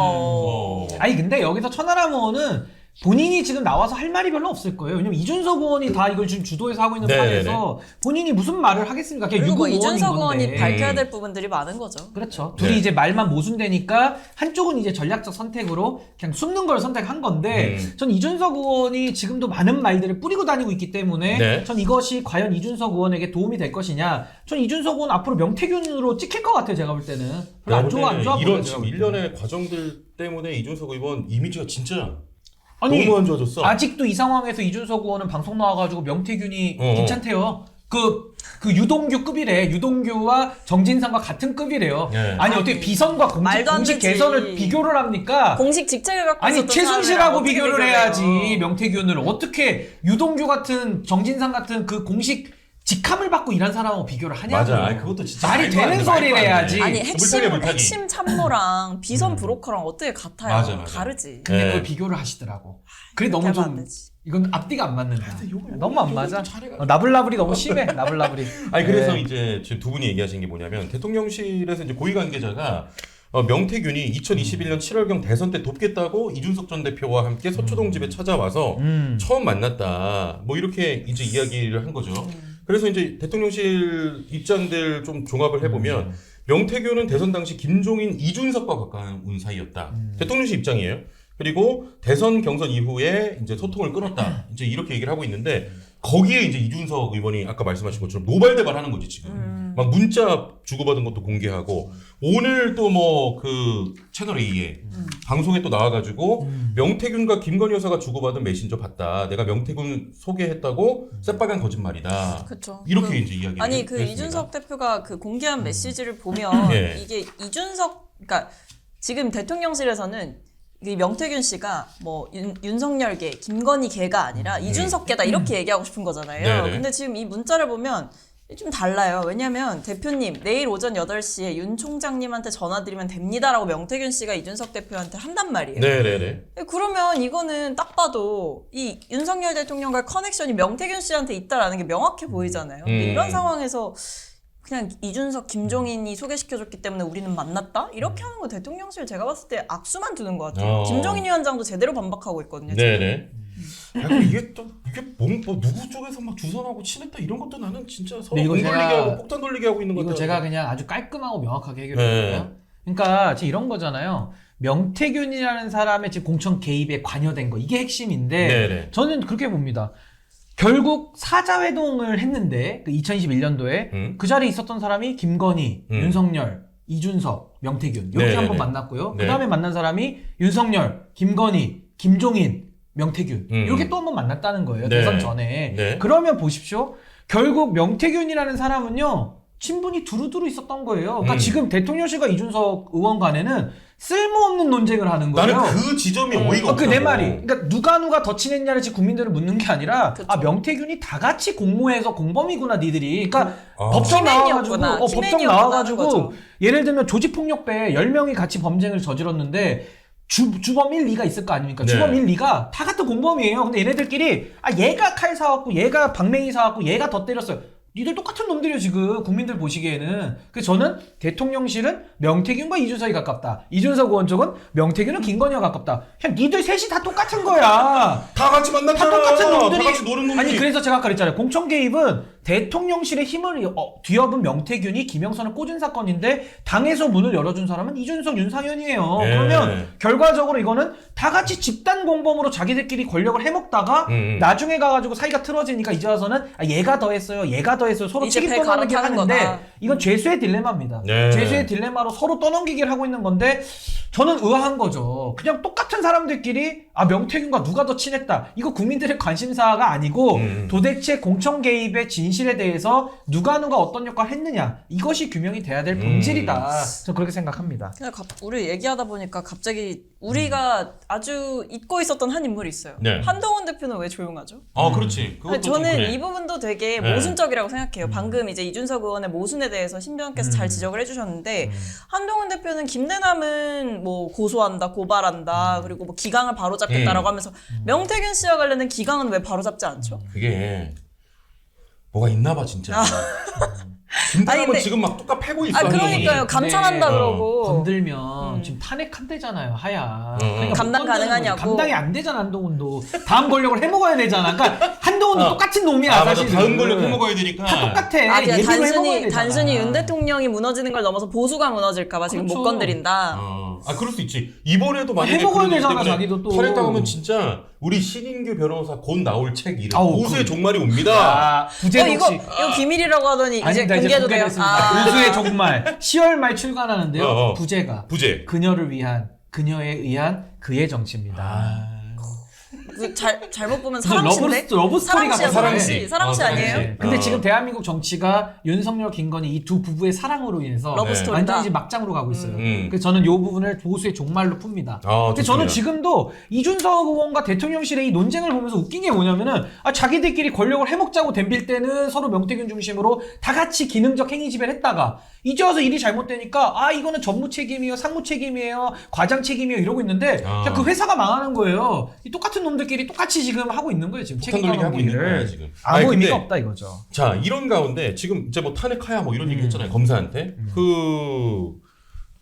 아니 근데 여기서 천하람 의원은 본인이 지금 나와서 할 말이 별로 없을 거예요. 왜냐면 이준석 의원이 다 이걸 지금 주도해서 하고 있는 판에서 본인이 무슨 말을 하겠습니까? 그냥 그리고 뭐 유구 의원인 이준석 건데. 의원이 밝혀야 될 부분들이 많은 거죠. 그렇죠. 네. 둘이 이제 말만 모순되니까 한쪽은 이제 전략적 선택으로 그냥 숨는 걸 선택한 건데 전 이준석 의원이 지금도 많은 말들을 뿌리고 다니고 있기 때문에 네. 전 이것이 과연 이준석 의원에게 도움이 될 것이냐. 전 이준석 의원 앞으로 명태균으로 찍힐 것 같아요. 제가 볼 때는. 별로 안 좋아 이런 보여요, 지금 제가 볼 때는. 일련의 과정들 때문에 이준석 의원 이미지가 진짜 아니, 너무 안 좋아졌어. 아직도 이 상황에서 이준석 의원은 방송 나와가지고 명태균이 괜찮대요. 그 유동규급이래. 유동규와 정진상과 같은 급이래요. 네. 아니 어떻게 비선과 말도 안 공직 되지. 개선을 비교를 합니까? 공식 직책을 갖고 아니 있었던 최순실하고 사람이랑 어떻게 비교를 비교해요? 해야지. 명태균을 어떻게 유동규 같은 정진상 같은 그 공식 직함을 받고 일한 사람하고 비교를 하냐고. 맞아. 아니, 그것도 진짜 말이 말도 안 되는 돼, 소리를 말도 안 돼. 해야지. 아니 물타기야, 물타기. 핵심 참모랑 비선 브로커랑 어떻게 같아요? 맞아. 다르지. 근데 네. 그걸 비교를 하시더라고. 그게 너무 그렇게 하면 좀 안 되지. 이건 앞뒤가 안 맞는다. 요거 너무 안 맞아. 잘해가지고. 나불나불이 너무 심해. 나불나불이. 아니 그래서 네. 이제 지금 두 분이 얘기하신 게 뭐냐면 대통령실에서 이제 고위 관계자가 명태균이 2021년 7월경 대선 때 돕겠다고 이준석 전 대표와 함께 서초동 집에 찾아와서 처음 만났다. 뭐 이렇게 이제 이야기를 한 거죠. 그래서 이제 대통령실 입장들 좀 종합을 해보면 명태균은 대선 당시 김종인, 이준석과 가까운 사이였다. 대통령실 입장이에요. 그리고 대선 경선 이후에 이제 소통을 끊었다. 이제 이렇게 얘기를 하고 있는데 거기에 이제 이준석 의원이 아까 말씀하신 것처럼 노발대발하는 거지 지금. 막 문자 주고받은 것도 공개하고 오늘 또 뭐 그 채널 A에 방송에 또 나와가지고 명태균과 김건희 여사가 주고받은 메신저 봤다. 내가 명태균 소개했다고 새빨간 거짓말이다. 그렇죠. 이렇게 이제 이야기를 아니 그 했습니다. 이준석 대표가 그 공개한 메시지를 보면 예. 이게 이준석 그러니까 지금 대통령실에서는 이 명태균 씨가 뭐 윤석열계, 김건희계가 아니라 이준석계다 이렇게 얘기하고 싶은 거잖아요. 네네. 근데 지금 이 문자를 보면 좀 달라요. 왜냐면 대표님 내일 오전 8시에 윤 총장님한테 전화드리면 됩니다라고 명태균 씨가 이준석 대표한테 한단 말이에요. 네네네. 그러면 이거는 딱 봐도 이 윤석열 대통령과 커넥션이 명태균 씨한테 있다라는 게 명확해 보이잖아요. 근데 이런 상황에서 그냥 이준석, 김종인이 소개시켜줬기 때문에 우리는 만났다? 이렇게 하는 거 대통령실 제가 봤을 때 악수만 두는 것 같아요. 김종인 위원장도 제대로 반박하고 있거든요. 지금. 네네. 야, 이게 또 이게 뭐 누구 쪽에서 막 주선하고 친했다 이런 것도 나는 진짜 서로 이거 공 돌리게 제가- 하고 폭탄 돌리게 하고 있는 것 이거 같아요. 제가 그냥 아주 깔끔하고 명확하게 해결해볼게요. 그러니까 지금 이런 거잖아요. 명태균이라는 사람의 지금 공천 개입에 관여된 거 이게 핵심인데 네네. 저는 그렇게 봅니다. 결국 사자회동을 했는데 그 2021년도에 그 자리에 있었던 사람이 김건희, 윤석열, 이준석, 명태균 이렇게 네네네. 한번 만났고요. 네. 그 다음에 만난 사람이 윤석열, 김건희, 김종인, 명태균 이렇게 또 한 번 만났다는 거예요. 네. 대선 전에. 네. 그러면 보십시오. 결국 명태균이라는 사람은요. 친분이 두루두루 있었던 거예요. 그러니까 지금 대통령실과 이준석 의원 간에는 쓸모없는 논쟁을 하는 거예요. 나는 그 지점이 어이가 없어. 그 내 말이. 그러니까 누가 더 친했냐를 지금 국민들은 묻는 게 아니라 그쵸. 아 명태균이 다 같이 공모해서 공범이구나 니들이. 그러니까 아. 법정 나와가지고 키맨이었구나. 법정 키맨이었구나 하는 나와가지고 거죠. 예를 들면 조직폭력배 10명이 같이 범죄를 저질렀는데 주범 1, 2가 있을 거 아닙니까? 네. 주범 1, 2가 다 같은 공범이에요. 근데 얘네들끼리 얘가 칼 사왔고 얘가 방맹이 사왔고 얘가 더 때렸어요. 니들 똑같은 놈들이요 지금 국민들 보시기에는. 그래서 저는 대통령실은 명태균과 이준석이 가깝다. 이준석 의원 쪽은 명태균은 김건희가 가깝다. 그냥 니들 셋이 다 똑같은 거야. 다 같이 다 만났잖아. 똑같은 놈들이. 다 같이 노는 놈들이. 아니 그래서 제가 아까 그랬잖아요. 공천 개입은 대통령실의 힘을 뒤엎은 명태균이 김영선을 꽂은 사건인데 당에서 문을 열어준 사람은 이준석, 윤상현이에요. 네. 그러면 결과적으로 이거는 다 같이 집단 공범으로 자기들끼리 권력을 해먹다가 나중에 가가지고 사이가 틀어지니까 이제 와서는 얘가 더 했어요. 얘가 더 했어요. 서로 이제 책임 배 떠넘기기 갈아타는 하는데 거다. 이건 죄수의 딜레마입니다. 네. 죄수의 딜레마로 서로 떠넘기기를 하고 있는 건데 저는 의아한 거죠. 그냥 똑같은 사람들끼리 명태균과 누가 더 친했다. 이거 국민들의 관심사가 아니고 도대체 공천 개입의 진실에 대해서 누가 어떤 역할을 했느냐. 이것이 규명이 돼야 될 본질이다. 저는 그렇게 생각합니다. 그냥 우리 얘기하다 보니까 갑자기 우리가 아주 잊고 있었던 한 인물이 있어요. 네. 한동훈 대표는 왜 조용하죠? 그렇지. 그것도 좀 저는 그래. 이 부분도 되게 네. 모순적이라고 생각해요. 방금 이제 이준석 의원의 모순에 대해서 신병께서 잘 지적을 해주셨는데 한동훈 대표는 김대남은 뭐 고소한다, 고발한다, 그리고 뭐 기강을 바로잡겠다라고 하면서 명태균 씨와 관련된 기강은 왜 바로잡지 않죠? 그게 뭐가 있나 봐 진짜. 아니, 김대남은 근데- 지금 막 뚝딱 패고 있어. 그러니까요. 감찰한다 근데 그러고. 건들면 지금 탄핵한대잖아요. 하야. 그러니까 감당 못 건드는 가능하냐고. 거지. 감당이 안 되잖아. 한동훈도. 다음 권력을 해먹어야 되잖아. 그러니까 한동훈도 똑같은 놈이야. 맞아. 사실은. 다음 권력 해먹어야 되니까. 다 똑같아. 그냥 얘기로 해먹어야 되잖아. 단순히 윤 대통령이 무너지는 걸 넘어서 보수가 무너질까봐 지금 그렇죠. 못 건드린다. 그럴 수 있지. 이번에도 만약에 해먹어야 그런 일 되잖아, 때문에 자기도 또. 탄핵당하면 진짜 우리 신인규 변호사 곧 나올 책 이름 아우, 보수의 그- 종말이 옵니다. 부재동 이거 씨. 비밀이라고 하더니 이제 아닙니다. 공개도 돼요. 공개됐습니다. 우수의 종말 10월 말 출간하는데요. 부재가 부재. 그녀를 위한 그녀에 의한 그의 정치입니다. 잘못 보면 무슨 사랑시인데? 러브 스토리 같은 사랑시. 사랑시 사랑시. 아니에요? 네. 근데 지금 대한민국 정치가 윤석열, 김건희 이 두 부부의 사랑으로 인해서 러브 네. 스토리다. 완전히 지금 막장으로 가고 있어요. 그래서 저는 이 부분을 보수의 종말로 풉니다. 근데 좋습니다. 저는 지금도 이준석 의원과 대통령실의 이 논쟁을 보면서 웃긴 게 뭐냐면은 자기들끼리 권력을 해먹자고 덤빌 때는 서로 명태균 중심으로 다 같이 기능적 행위 지배를 했다가 이제 와서 일이 잘못되니까 이거는 전무 책임이에요, 상무 책임이에요, 과장 책임이에요 이러고 있는데 그냥 그 회사가 망하는 거예요. 이 똑같은 놈들끼리 똑같이 지금 하고 있는 거예요. 지금 폭탄 책임 돌리기 하고 있는 거야 떠넘기기를. 지금. 아무 근데 의미가 없다 이거죠. 자 이런 가운데 지금 이제 뭐 탄핵하야 뭐 이런 얘기 했잖아요 검사한테.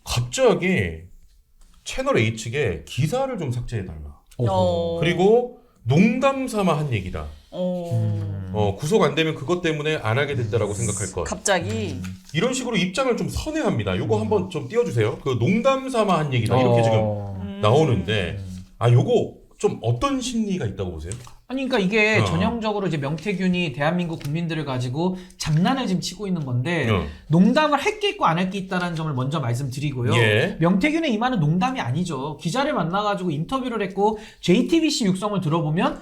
갑자기 채널 A 측에 기사를 좀 삭제해달라. 그리고 농담 삼아 한 얘기다. 구속 안 되면 그것 때문에 안 하게 됐다라고 생각할 것. 갑자기 이런 식으로 입장을 좀 선회합니다. 요거 한번 좀 띄워주세요. 그 농담 삼아 한 얘기다 이렇게 지금 나오는데 요거 좀 어떤 심리가 있다고 보세요? 아니 그러니까 이게 전형적으로 이제 명태균이 대한민국 국민들을 가지고 장난을 지금 치고 있는 건데 농담을 할 게 있고 안 할 게 있다는 점을 먼저 말씀드리고요. 예. 명태균의 이 말은 농담이 아니죠. 기자를 만나가지고 인터뷰를 했고 JTBC 육성을 들어보면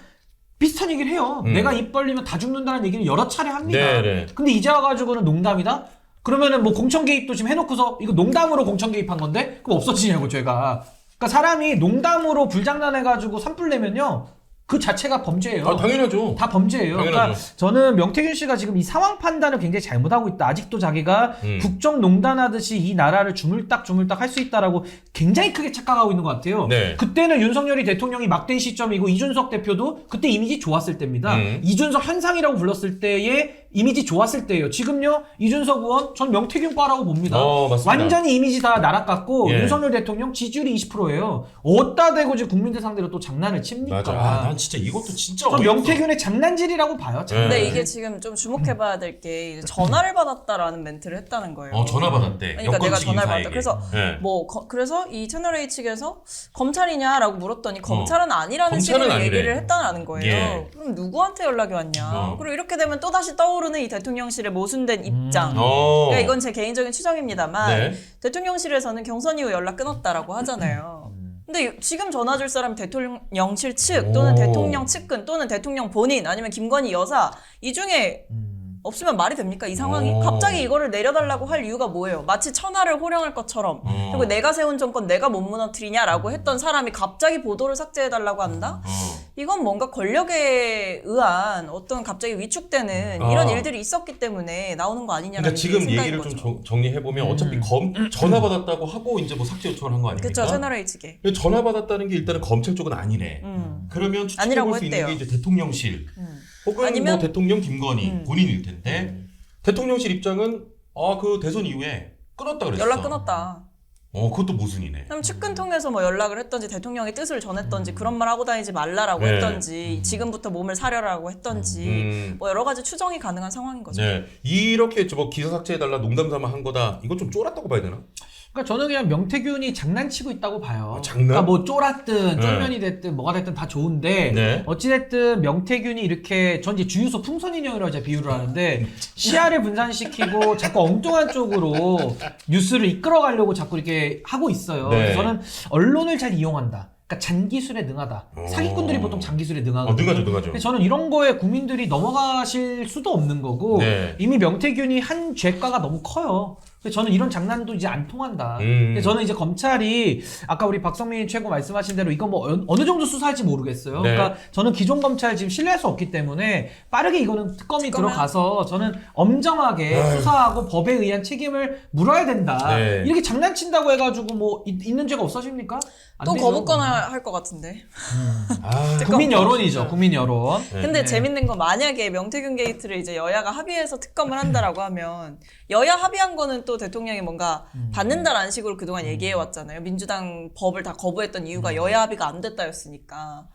비슷한 얘기를 해요. 내가 입 벌리면 다 죽는다는 얘기를 여러 차례 합니다. 네네. 근데 이제 와가지고는 농담이다? 그러면은 뭐 공천 개입도 지금 해놓고서 이거 농담으로 공천 개입한 건데 그럼 없어지냐고 죄가. 그러니까 사람이 농담으로 불장난해가지고 산불 내면요. 그 자체가 범죄예요. 당연하죠. 다 범죄예요. 당연하죠. 그러니까 저는 명태균 씨가 지금 이 상황 판단을 굉장히 잘못하고 있다. 아직도 자기가 국정농단하듯이 이 나라를 주물딱 할 수 있다라고 굉장히 크게 착각하고 있는 것 같아요. 네. 그때는 윤석열이 대통령이 막된 시점이고 이준석 대표도 그때 이미지 좋았을 때입니다. 이준석 현상이라고 불렀을 때의 이미지 좋았을 때예요. 지금요 이준석 의원 전 명태균과라고 봅니다. 맞습니다. 완전히 이미지 다 나락갔고 예. 윤석열 대통령 지지율이 20%예요. 어디다 대고 지금 국민들 상대로 또 장난을 칩니까? 맞아. 난 진짜 이것도 진짜 전 어이없어. 명태균의 장난질이라고 봐요. 네. 근데 이게 지금 좀 주목해봐야 될 게 전화를 받았다라는 멘트를 했다는 거예요. 전화 받았대. 그러니까 내가 전화를 받았다. 그래서 네. 그래서 이 채널 A 측에서 검찰이냐라고 물었더니 검찰은 아니라는 검찰은 식으로 아니래. 얘기를 했다는 거예요. 예. 그럼 누구한테 연락이 왔냐? 그리고 이렇게 되면 또 다시 떠오르는 이 대통령실의 모순된 입장. 그러니까 이건 제 개인적인 추정입니다만 네. 대통령실에서는 경선 이후 연락 끊었다라고 하잖아요. 근데 지금 전화 줄 사람이 대통령실 측 또는 대통령 측근 또는 대통령 본인 아니면 김건희 여사 이 중에 없으면 말이 됩니까? 이 상황이? 갑자기 이거를 내려달라고 할 이유가 뭐예요? 마치 천하를 호령할 것처럼 그리고 내가 세운 정권 내가 못 무너뜨리냐라고 했던 사람이 갑자기 보도를 삭제해달라고 한다? 이건 뭔가 권력에 의한 어떤 갑자기 위축되는 이런 일들이 있었기 때문에 나오는 거 아니냐라는 그러니까 지금 생각인 얘기를 거죠. 좀 정리해보면 어차피 전화 받았다고 하고 이제 뭐 삭제 요청을 한 거 아닙니까? 그렇죠. 채널A 측에. 근데 전화 받았다는 게 일단은 검찰 쪽은 아니래. 그러면 아니라고 추측해볼 수 있는 했대요. 게 이제 대통령실 혹은 아니면- 뭐 대통령 김건희 본인일 텐데 대통령실 입장은 그 대선 이후에 끊었다 그랬어. 연락 끊었다. 그것도 모순이네. 그럼 측근 통해서 뭐 연락을 했던지 대통령의 뜻을 전했던지 그런 말 하고 다니지 말라라고 네. 했던지 지금부터 몸을 사려라고 했던지 뭐 여러 가지 추정이 가능한 상황인 거죠. 네. 이렇게 뭐 기사 삭제해달라 농담 삼아 한 거다. 이거 좀 쫄았다고 봐야 되나? 그러니까 저는 그냥 명태균이 장난치고 있다고 봐요. 장난? 그러니까 뭐 쫄았든 네. 쫄면이 됐든 뭐가 됐든 다 좋은데 네. 어찌됐든 명태균이 이렇게 전 이제 주유소 풍선인형이라고 제가 비유를 하는데 시야를 분산시키고 자꾸 엉뚱한 쪽으로 뉴스를 이끌어가려고 자꾸 이렇게 하고 있어요. 네. 그래서 저는 언론을 잘 이용한다. 그러니까 잔기술에 능하다. 사기꾼들이 보통 잔기술에 능하거든요. 능하죠. 근데 저는 이런 거에 국민들이 넘어가실 수도 없는 거고 네. 이미 명태균이 한 죄가가 너무 커요. 그래서 저는 이런 장난도 이제 안 통한다. 근데 저는 이제 검찰이 아까 우리 박성민 최고 말씀하신 대로 이건 뭐 어느 정도 수사할지 모르겠어요. 네. 그러니까 저는 기존 검찰 지금 신뢰할 수 없기 때문에 빠르게 이거는 특검이 들어가서 저는 엄정하게 수사하고 법에 의한 책임을 물어야 된다. 네. 이렇게 장난친다고 해가지고 뭐 있는 죄가 없어집니까? 안 또 되죠. 거부권을 할 것 같은데. 국민 여론이죠. 국민 여론. 근데 네. 재밌는 건 만약에 명태균 게이트를 이제 여야가 합의해서 특검을 한다라고 하면 여야 합의한 거는 또 대통령이 뭔가 받는다라는 식으로 그동안 얘기해 왔잖아요. 민주당 법을 다 거부했던 이유가 여야 합의가 안 됐다였으니까.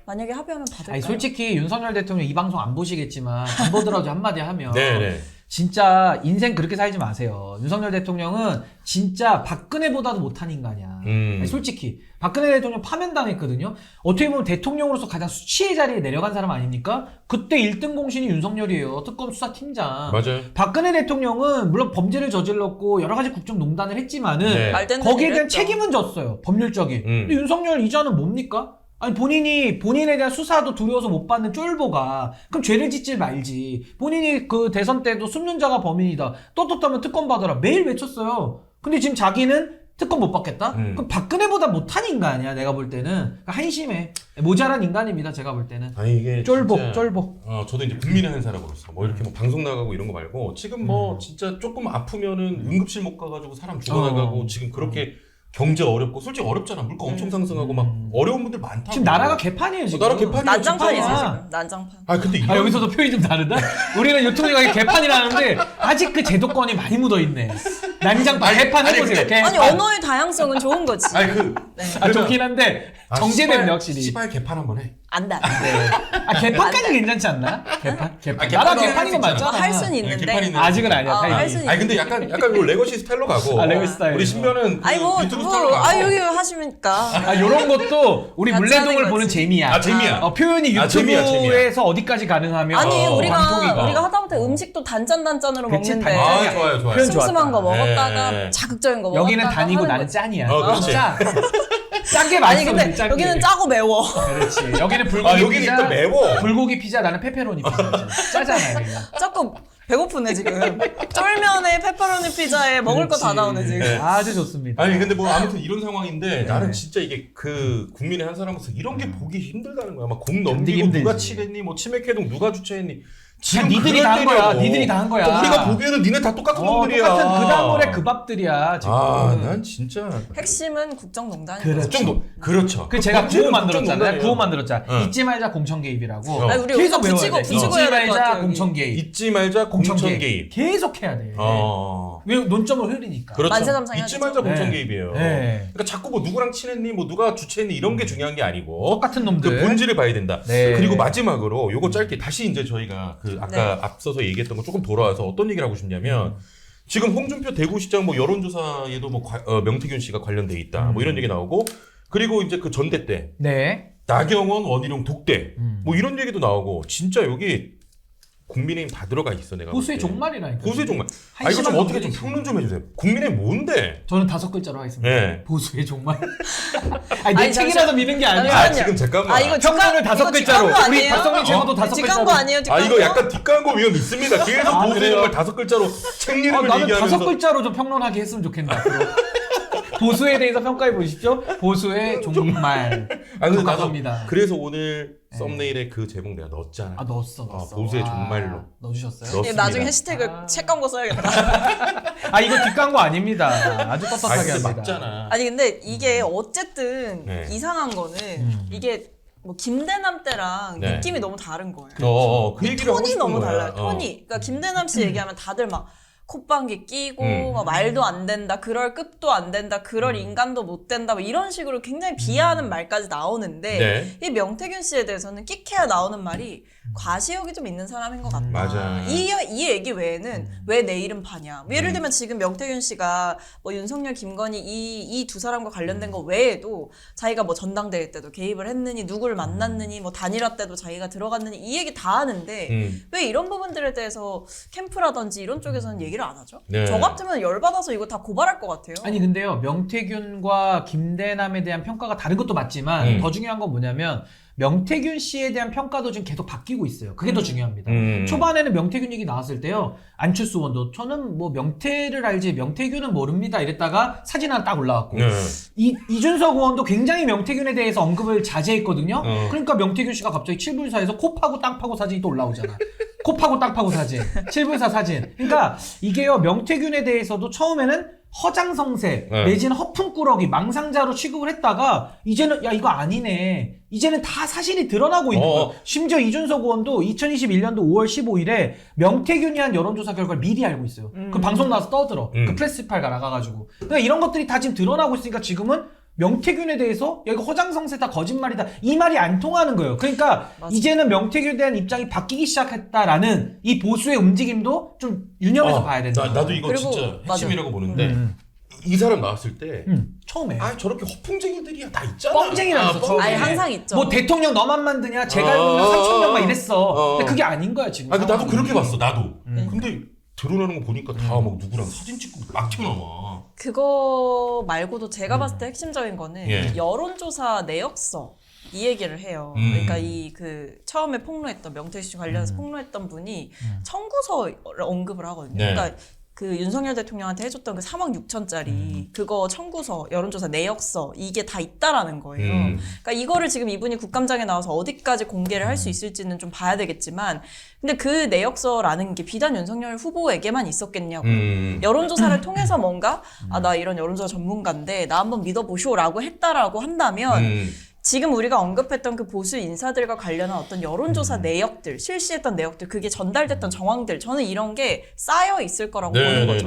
만약에 합의하면 받을까요? 아니 솔직히 윤석열 대통령 이 방송 안 보시겠지만 안 보더라도 한마디 하면 네네. 진짜 인생 그렇게 살지 마세요. 윤석열 대통령은 진짜 박근혜보다도 못한 인간이야. 아니, 솔직히 박근혜 대통령 파면당했거든요. 어떻게 보면 대통령으로서 가장 수치의 자리에 내려간 사람 아닙니까? 그때 1등 공신이 윤석열이에요. 특검 수사팀장. 맞아요. 박근혜 대통령은 물론 범죄를 저질렀고 여러 가지 국정농단을 했지만은 네. 말된 거기에 일을 대한 했죠. 책임은 졌어요. 법률적인. 근데 윤석열 이자는 뭡니까? 아니 본인에 대한 수사도 두려워서 못 받는 쫄보가 그럼 죄를 짓질 말지. 본인이 그 대선 때도 숨는자가 범인이다. 떳떳하면 특검 받아라. 매일 외쳤어요. 근데 지금 자기는 특검 못 받겠다? 그럼 박근혜보다 못한 인간이야 내가 볼 때는. 그러니까 한심해. 모자란 인간입니다 제가 볼 때는. 아니 이게 쫄보 진짜, 쫄보. 저도 이제 국민의 한 사람으로서 뭐 이렇게 뭐 방송 나가고 이런 거 말고 지금 뭐 진짜 조금 아프면은 응급실 못 가가지고 사람 죽어나가고 지금 그렇게 경제 어렵고 솔직히 어렵잖아. 물가 엄청 상승하고 막 어려운 분들 많다. 지금 나라가 개판이에요 지금. 나라 개판이야. 난장판이지 진짜. 지금. 난장판. 근데 이런 여기서도 표현이 좀 다르다? 우리는 유통기관이 개판이라는데 아직 그 제도권이 많이 묻어있네. 난장판 개판 아니, 해보세요. 근데- 개판. 아니 언어의 다양성은 좋은 거지. 좋긴 한데 정제됐네 확실히. 시발 개판 한번 해. 안 돼. 개판까지 괜찮지 않나? 개판? 개판도 나라 할 개판인 수 거 있잖아. 맞잖아. 할 수는 있는데. 개판이네. 아직은 아니야. 타이밍이. 할 수는 근데 약간 그 레거시 스타일로 가고. 레거시 스타일. 우리 신변은 그 아니 뭐, 유튜브 스타일로 가고. 여기 하시니까. 요런 것도 우리 같이 물레동을 하는 보는 거지. 재미야. 재미야. 표현이 재미야, 유튜브에서 어디까지 가능하면 아니 방송이가. 우리가 하다못해 음식도 단짠단짠으로 그치, 먹는데 좋아요. 표현 슴슴한 거 좋았다. 먹었다가 네. 자극적인 거 먹었다가 여기는 단이고 하는 나는 거지. 짠이야. 그렇지. 짠게 아니 맛있어. 근데 짠게. 여기는 짜고 매워. 그렇지. 여기는 불고기 여기는 피자. 일단 매워. 불고기 피자 나는 페페로니 피자지. 짜잖아 여기는. 자꾸 배고프네 지금. 쫄면에 페퍼로니 피자에 먹을 거 다 그렇지. 나오네 지금. 네. 아주 좋습니다. 아니 근데 뭐 아무튼 이런 상황인데 나는 네. 진짜 이게 그 국민의 한 사람으로서 이런 게 보기 힘들다는 거야. 막 공 견디기 넘기고 누가 힘들지. 치겠니? 뭐 치맥해동 누가 주최했니? 야, 니들이 다 한 거야. 니들이 다 한 거야. 우리가 보기에는 니네 다 똑같은 놈들이야. 똑같은 그 다물의 그 밥들이야. 지금. 난 진짜 핵심은 국정농단인 그렇죠. 거죠. 정도 그렇죠. 그 제가 구호 문제는 만들었잖아요. 국정농단이에요. 구호 만들었잖아. 응. 잊지 말자 공천 개입이라고. 아니, 우리 여기서 계속 붙이고 외워야 돼. 붙이고 잊지 해야 될것 말자 같아요, 공천 개입. 잊지 말자 공천 개입. 계속 해야 돼. 어. 왜 논점을 흐리니까. 그렇죠. 만세삼상 해야 잊지 되죠. 말자 공천 네. 개입이에요. 네. 그러니까 자꾸 뭐 누구랑 친했니, 뭐 누가 주최했니 이런 게 중요한 게 아니고 똑같은 놈들. 그 본질을 봐야 된다. 네. 그리고 마지막으로 요거 짧게 다시 이제 저희가 그 아까 앞서서 얘기했던 거 조금 돌아와서 어떤 얘기를 하고 싶냐면 지금 홍준표 대구시장 뭐 여론조사에도 뭐 명태균 씨가 관련돼 있다. 뭐 이런 얘기 나오고 그리고 이제 그 전대 때 네. 나경원 원희룡 독대 뭐 이런 얘기도 나오고 진짜 여기 국민의힘 다 들어가 있어 내가. 보수의 볼 때. 종말이라니까. 보수의 종말. 이거 한심한 좀 어떻게 좀 놈들이지. 평론 좀 해주세요. 국민의힘 뭔데? 저는 5글자로 하겠습니다. 네. 보수의 종말. 아니, 내 아니, 책이라서 미는 게 아니야. 잠시만요. 지금 잠깐만. 이거 평론을 뒷광- 5글자로. 이거 뒷광고 우리 아니에요? 박성민 최고도 5글자로. 뒷광고 아니에요? 뒷광고? 이거 약간 뒷광고 위험 있습니다. 계속 보수의 그래요? 종말 5글자로 책 이름을 나는 얘기하면서. 5글자로 좀 평론하게 했으면 좋겠다. 앞으로. 보수에 대해서 평가해 보십시오. 보수의 종말. 아 근데 나도 감사합니다. 그래서 오늘 네. 썸네일에 그 제목 내가 넣었잖아. 아 넣었어. 보수의 와, 종말로. 넣어주셨어요? 넣었습니다. 나중에 해시태그 아. 책 광고 써야겠다. 아 이거 뒷광고 아닙니다. 아주 아 떳떳하게 근데 합니다. 맞잖아. 아니 근데 이게 어쨌든 네. 이상한 거는 이게 뭐 김대남 때랑 네. 느낌이 너무 다른 거예요. 그 얘기를 하고 톤이 싶은 너무 거야. 달라요. 톤이. 그러니까 김대남 씨 얘기하면 다들 막 콧방귀 끼고 막 말도 안 된다. 그럴 급도 안 된다. 그럴 인간도 못 된다. 뭐 이런 식으로 굉장히 비하하는 말까지 나오는데 네. 이 명태균 씨에 대해서는 끽해야 나오는 말이 과시욕이 좀 있는 사람인 것 같다. 맞아. 이 얘기 외에는 왜 내 이름 파냐. 뭐 예를 들면 지금 명태균 씨가 뭐 윤석열, 김건희 이 두 사람과 관련된 거 외에도 자기가 뭐 전당대회 때도 개입을 했느니 누구를 만났느니 뭐 단일화 때도 자기가 들어갔느니 이 얘기 다 하는데 왜 이런 부분들에 대해서 캠프라든지 이런 쪽에서는 얘기를 안 하죠? 네. 저 같으면 열받아서 이거 다 고발할 것 같아요. 아니 근데요 명태균과 김대남에 대한 평가가 다른 것도 맞지만 더 중요한 건 뭐냐면 명태균 씨에 대한 평가도 지금 계속 바뀌고 있어요. 그게 더 중요합니다. 초반에는 명태균 얘기 나왔을 때요 안철수 의원도 저는 뭐 명태를 알지 명태균은 모릅니다 이랬다가 사진 하나 딱 올라왔고 네. 이준석 의원도 굉장히 명태균에 대해서 언급을 자제했거든요. 그러니까 명태균 씨가 갑자기 7불사에서 코 파고 땅 파고 사진이 또 올라오잖아. 코 파고 땅 파고 사진 7불사 사진. 그러니까 이게요 명태균에 대해서도 처음에는 허장성세 내지는 허풍꾸러기 망상자로 취급을 했다가 이제는 야 이거 아니네 이제는 다 사실이 드러나고 있는 거예요. 심지어 이준석 의원도 2021년도 5월 15일에 명태균이 한 여론조사 결과를 미리 알고 있어요. 그 방송 나와서 떠들어. 그 프레스팔 나가가지고. 그러니까 이런 것들이 다 지금 드러나고 있으니까 지금은 명태균에 대해서 야 이거 허장성세다 거짓말이다 이 말이 안 통하는 거예요. 그러니까 맞아. 이제는 명태균에 대한 입장이 바뀌기 시작했다라는 이 보수의 움직임도 좀 유념해서 봐야 된다. 나도 이거 그리고, 진짜 핵심이라고 보는데 이 사람 나왔을 때 처음에 저렇게 허풍쟁이들이야 다 있잖아. 뻥쟁이라서 처음에. 아니, 항상 있죠. 뭐 대통령 너만 만드냐 제가 알고 있는 3,000명 막 이랬어. 근데 그게 아닌 거야 지금. 나도 상황이. 그렇게 봤어 나도. 근데 드러나는 거 보니까 다 막 누구랑 사진 찍고 막 튀어나와. 그거 말고도 제가 봤을 때 핵심적인 거는 예. 여론조사 내역서 이 얘기를 해요. 그러니까 이 그 처음에 폭로했던 명태균 씨 관련해서 폭로했던 분이 청구서를 언급을 하거든요. 네. 그러니까 그 윤석열 대통령한테 해줬던 그 3억 6천짜리 그거 청구서, 여론조사 내역서 이게 다 있다라는 거예요. 그러니까 이거를 지금 이분이 국감장에 나와서 어디까지 공개를 할 수 있을지는 좀 봐야 되겠지만, 근데 그 내역서라는 게 비단 윤석열 후보에게만 있었겠냐고. 여론조사를 통해서 뭔가 나 이런 여론조사 전문가인데 나 한번 믿어보쇼라고 했다라고 한다면 지금 우리가 언급했던 그 보수 인사들과 관련한 어떤 여론조사 내역들, 실시했던 내역들, 그게 전달됐던 정황들, 저는 이런 게 쌓여 있을 거라고 보는 거죠.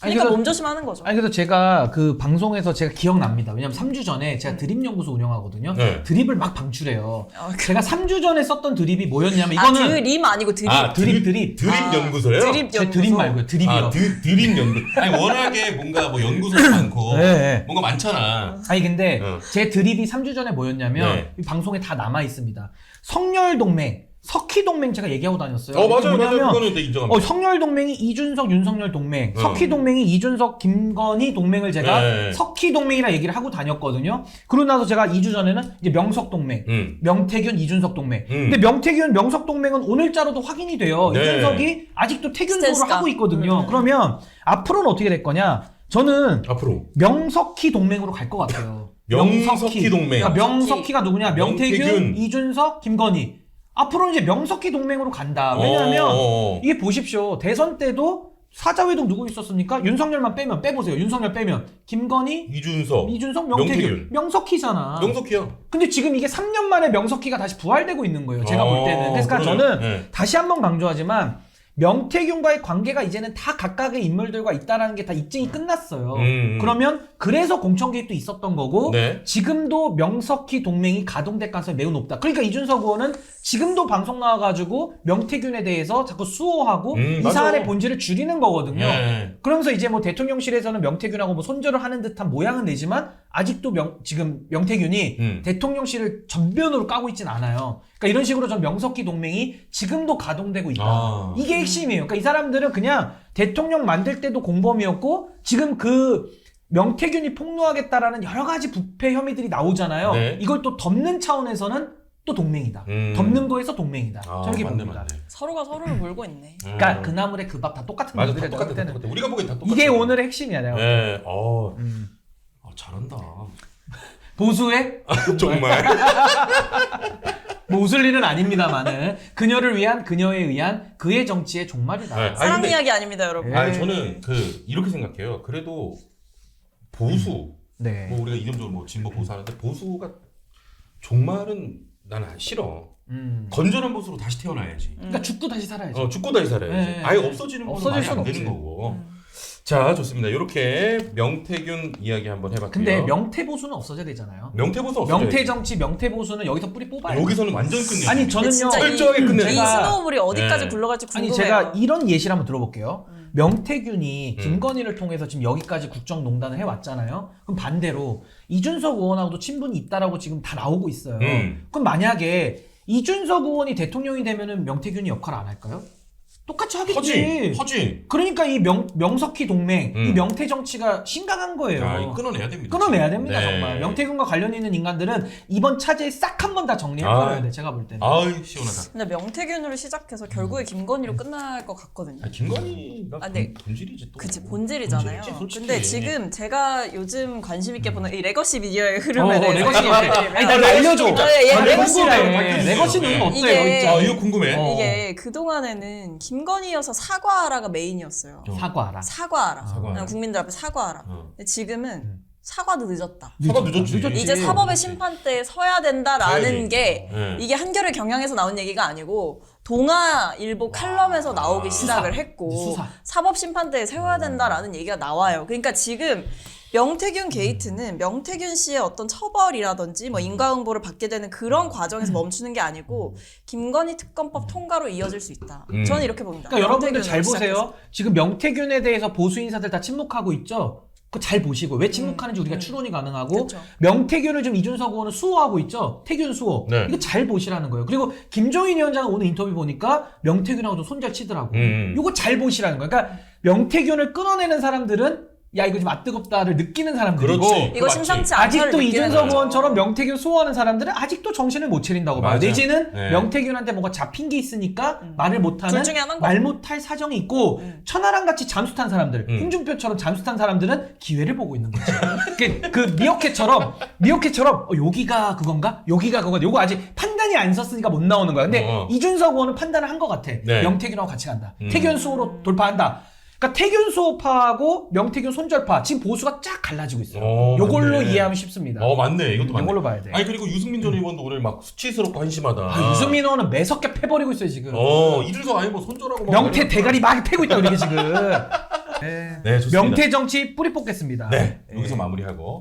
그러니까 몸조심하는 거죠. 아니, 그래서 제가 그 방송에서 제가 기억납니다. 왜냐면 3주 전에 제가 드립연구소 운영하거든요. 네. 드립을 막 방출해요. 제가 3주 전에 썼던 드립이 뭐였냐면 이거는 드림 아니고 드립. 드립. 드립 연구소예요? 드립 제 드립 말고요. 드립이요. 드립 연구. 아니 워낙에 뭔가 뭐 연구소도 많고 네. 뭔가 많잖아. 아니 근데 제 드립이 3주 전에 뭐였냐면 네. 이 방송에 다 남아 있습니다. 성렬동맹, 석희동맹 제가 얘기하고 다녔어요. 맞아요. 뭐냐면 그거는 인정합니다. 성렬동맹이 이준석, 윤석열 동맹, 석희동맹이 이준석, 김건희 동맹을 제가 네. 석희동맹이라 얘기를 하고 다녔거든요. 그러고 나서 제가 2주 전에는 이제 명석동맹, 명태균, 이준석 동맹. 근데 명태균, 명석동맹은 오늘자로도 확인이 돼요. 네. 이준석이 아직도 태균소를 스텔스가. 하고 있거든요. 그러면 앞으로는 어떻게 될 거냐? 저는 앞으로 명석희 동맹으로 갈 것 같아요. 명석희 동맹. 그러니까 명석희가 누구냐? 명태균, 명태균. 이준석, 김건희. 앞으로는 이제 명석희 동맹으로 간다. 왜냐하면 이게 보십시오. 대선 때도 사자회동 누구 있었습니까? 윤석열만 빼보세요. 윤석열 빼면 김건희, 이준석, 명태균. 명석희잖아. 명석희야. 근데 지금 이게 3년 만에 명석희가 다시 부활되고 있는 거예요. 제가 볼 때는. 그래서 그러네. 저는 네. 다시 한번 강조하지만 명태균과의 관계가 이제는 다 각각의 인물들과 있다라는 게 다 입증이 끝났어요. 그러면 그래서 공천 개입도 있었던 거고 네. 지금도 명석희 동맹이 가동될 가능성이 매우 높다. 그러니까 이준석 의원은 지금도 방송 나와가지고 명태균에 대해서 자꾸 수호하고 이 맞아. 사안의 본질을 줄이는 거거든요. 네. 그러면서 이제 뭐 대통령실에서는 명태균하고 뭐 손절을 하는 듯한 모양은 내지만 아직도 지금 명태균이 대통령실을 전면으로 까고 있진 않아요. 그러니까 이런 식으로 전 명석희 동맹이 지금도 가동되고 있다. 이게 핵심이에요. 그러니까 이 사람들은 그냥 대통령 만들 때도 공범이었고 지금 그 명태균이 폭로하겠다라는 여러 가지 부패 혐의들이 나오잖아요. 네. 이걸 또 덮는 차원에서는 또 동맹이다. 덮는 거에서 동맹이다. 저는 이렇게 봅니다. 서로가 서로를 몰고 있네. 그러니까 그 나물에 그 밥 다 똑같은 맞아, 다 거들이에요. 똑같아. 우리가 보기엔 다 똑같아. 이게 오늘의 핵심이야, 내가. 네. 잘한다. 보수의 정말. 뭐 웃을 일은 아닙니다만은 그녀를 위한 그녀에 의한 그의 정치의 종말이다. 네. 아니, 사랑 근데- 이야기 아닙니다, 여러분. 예. 아니 저는 이렇게 생각해요. 그래도 보수 네. 뭐 우리가 이름적으로 뭐 진보 보수하는데 보수가 종말은 나는 싫어. 건전한 보수로 다시 태어나야지. 그러니까 죽고 다시 살아야죠. 죽고 다시 살아야지. 네. 아예 없어지는 건 없어질 말이 안 순 되는 없지. 거고. 자, 좋습니다. 이렇게 명태균 이야기 한번 해봤고요. 근데 명태 보수는 없어져야 되잖아요. 명태 보수 없어요. 명태 정치, 명태 보수는 여기서 뿌리 뽑아야 돼. 여기서는 완전 끝내. 아니 저는요. 진짜 철저하게 이 끝내자. 스노우볼이 어디까지 네. 굴러갈지 아니 궁금해요. 제가 이런 예시를 한번 들어볼게요. 명태균이 김건희를 통해서 지금 여기까지 국정농단을 해왔잖아요. 그럼 반대로 이준석 의원하고도 친분이 있다라고 지금 다 나오고 있어요. 그럼 만약에 이준석 의원이 대통령이 되면은 명태균이 역할 안 할까요? 똑같이 하겠지. 하지. 그러니까 이 명석희 동맹, 이 명태 정치가 심각한 거예요. 야, 이거 끊어내야 됩니다. 끊어내야 됩니다, 네. 정말. 명태균과 관련 있는 인간들은 이번 차제에 싹 한 번 다 정리해버려야 돼, 제가 볼 때는. 아이 시원하다. 근데 명태균으로 시작해서 결국에 김건희로 끝날 것 같거든요. 아, 김건희가 아, 네. 본질이지 또. 그치, 본질이잖아요. 본질이지, 솔직히. 근데 지금 제가 요즘 관심 있게 보는 이 레거시 미디어의 흐름에 대해서 레거시. 얘기를 아니, 해드리면 나 알려줘. 예, 아, 레거시를 궁금해. 레거시는 어때? 이게- 여기 있잖아. 아, 이거 궁금해. 어. 그동안에는 김건희여서 사과하라가 메인이었어요. 사과하라. 사과하라. 사과하라. 그냥 국민들 앞에 사과하라. 근데 지금은 사과도 늦었다. 사과 늦었지. 이제 사법의 심판대에 서야 된다라는 서야지. 게 네. 이게 한겨레 경향에서 나온 얘기가 아니고 동아일보 칼럼에서 나오기 시작을 했고 수사. 사법 심판대에 세워야 된다라는 얘기가 나와요. 그러니까 지금 명태균 게이트는 명태균 씨의 어떤 처벌이라든지 뭐 인과응보를 받게 되는 그런 과정에서 멈추는 게 아니고 김건희 특검법 통과로 이어질 수 있다. 저는 이렇게 봅니다. 그러니까 여러분들 잘 명태균으로 보세요. 시작해서. 지금 명태균에 대해서 보수 인사들 다 침묵하고 있죠. 그거 잘 보시고 왜 침묵하는지 우리가 추론이 가능하고 그쵸. 명태균을 지금 이준석 의원은 수호하고 있죠. 태균 수호. 네. 이거 잘 보시라는 거예요. 그리고 김종인 위원장은 오늘 인터뷰 보니까 명태균하고 좀 손절 치더라고. 이거 잘 보시라는 거예요. 그러니까 명태균을 끊어내는 사람들은 야 이거 좀 뜨겁다를 느끼는 사람들이고 그렇지. 이거 맞지. 심상치 않다를 아직도 느끼는 이준석 거죠. 의원처럼 명태균 수호하는 사람들은 아직도 정신을 못 차린다고 봐요. 맞아. 내지는 네. 명태균한테 뭔가 잡힌 게 있으니까 말을 못하는 둘 중에 하나인 거 말 못할 사정이 있고 천하랑 같이 잠수 탄 사람들, 홍준표처럼 잠수 탄 사람들은 기회를 보고 있는 거죠. 그 미어캣처럼 여기가 그건가? 여기가 그건가? 요거 아직 판단이 안 섰으니까 못 나오는 거야. 근데 이준석 의원은 판단을 한 것 같아. 네. 명태균하고 같이 간다. 태균 수호로 돌파한다. 그러니까 태균 수호파하고 명태균 손절파 지금 보수가 쫙 갈라지고 있어요. 요걸로 맞네. 이해하면 쉽습니다. 맞네. 이것도 맞네. 요걸로 봐야 돼. 아니 그리고 유승민 전 의원도 오늘 막 수치스럽고 한심하다. 유승민 의원은 매섭게 패버리고 있어요 지금. 이준석 아니 뭐 손절하고 막 명태 말이야. 대가리 막 패고 있다 우리 지금. 네, 좋습니다. 명태 정치 뿌리 뽑겠습니다. 네, 여기서 마무리하고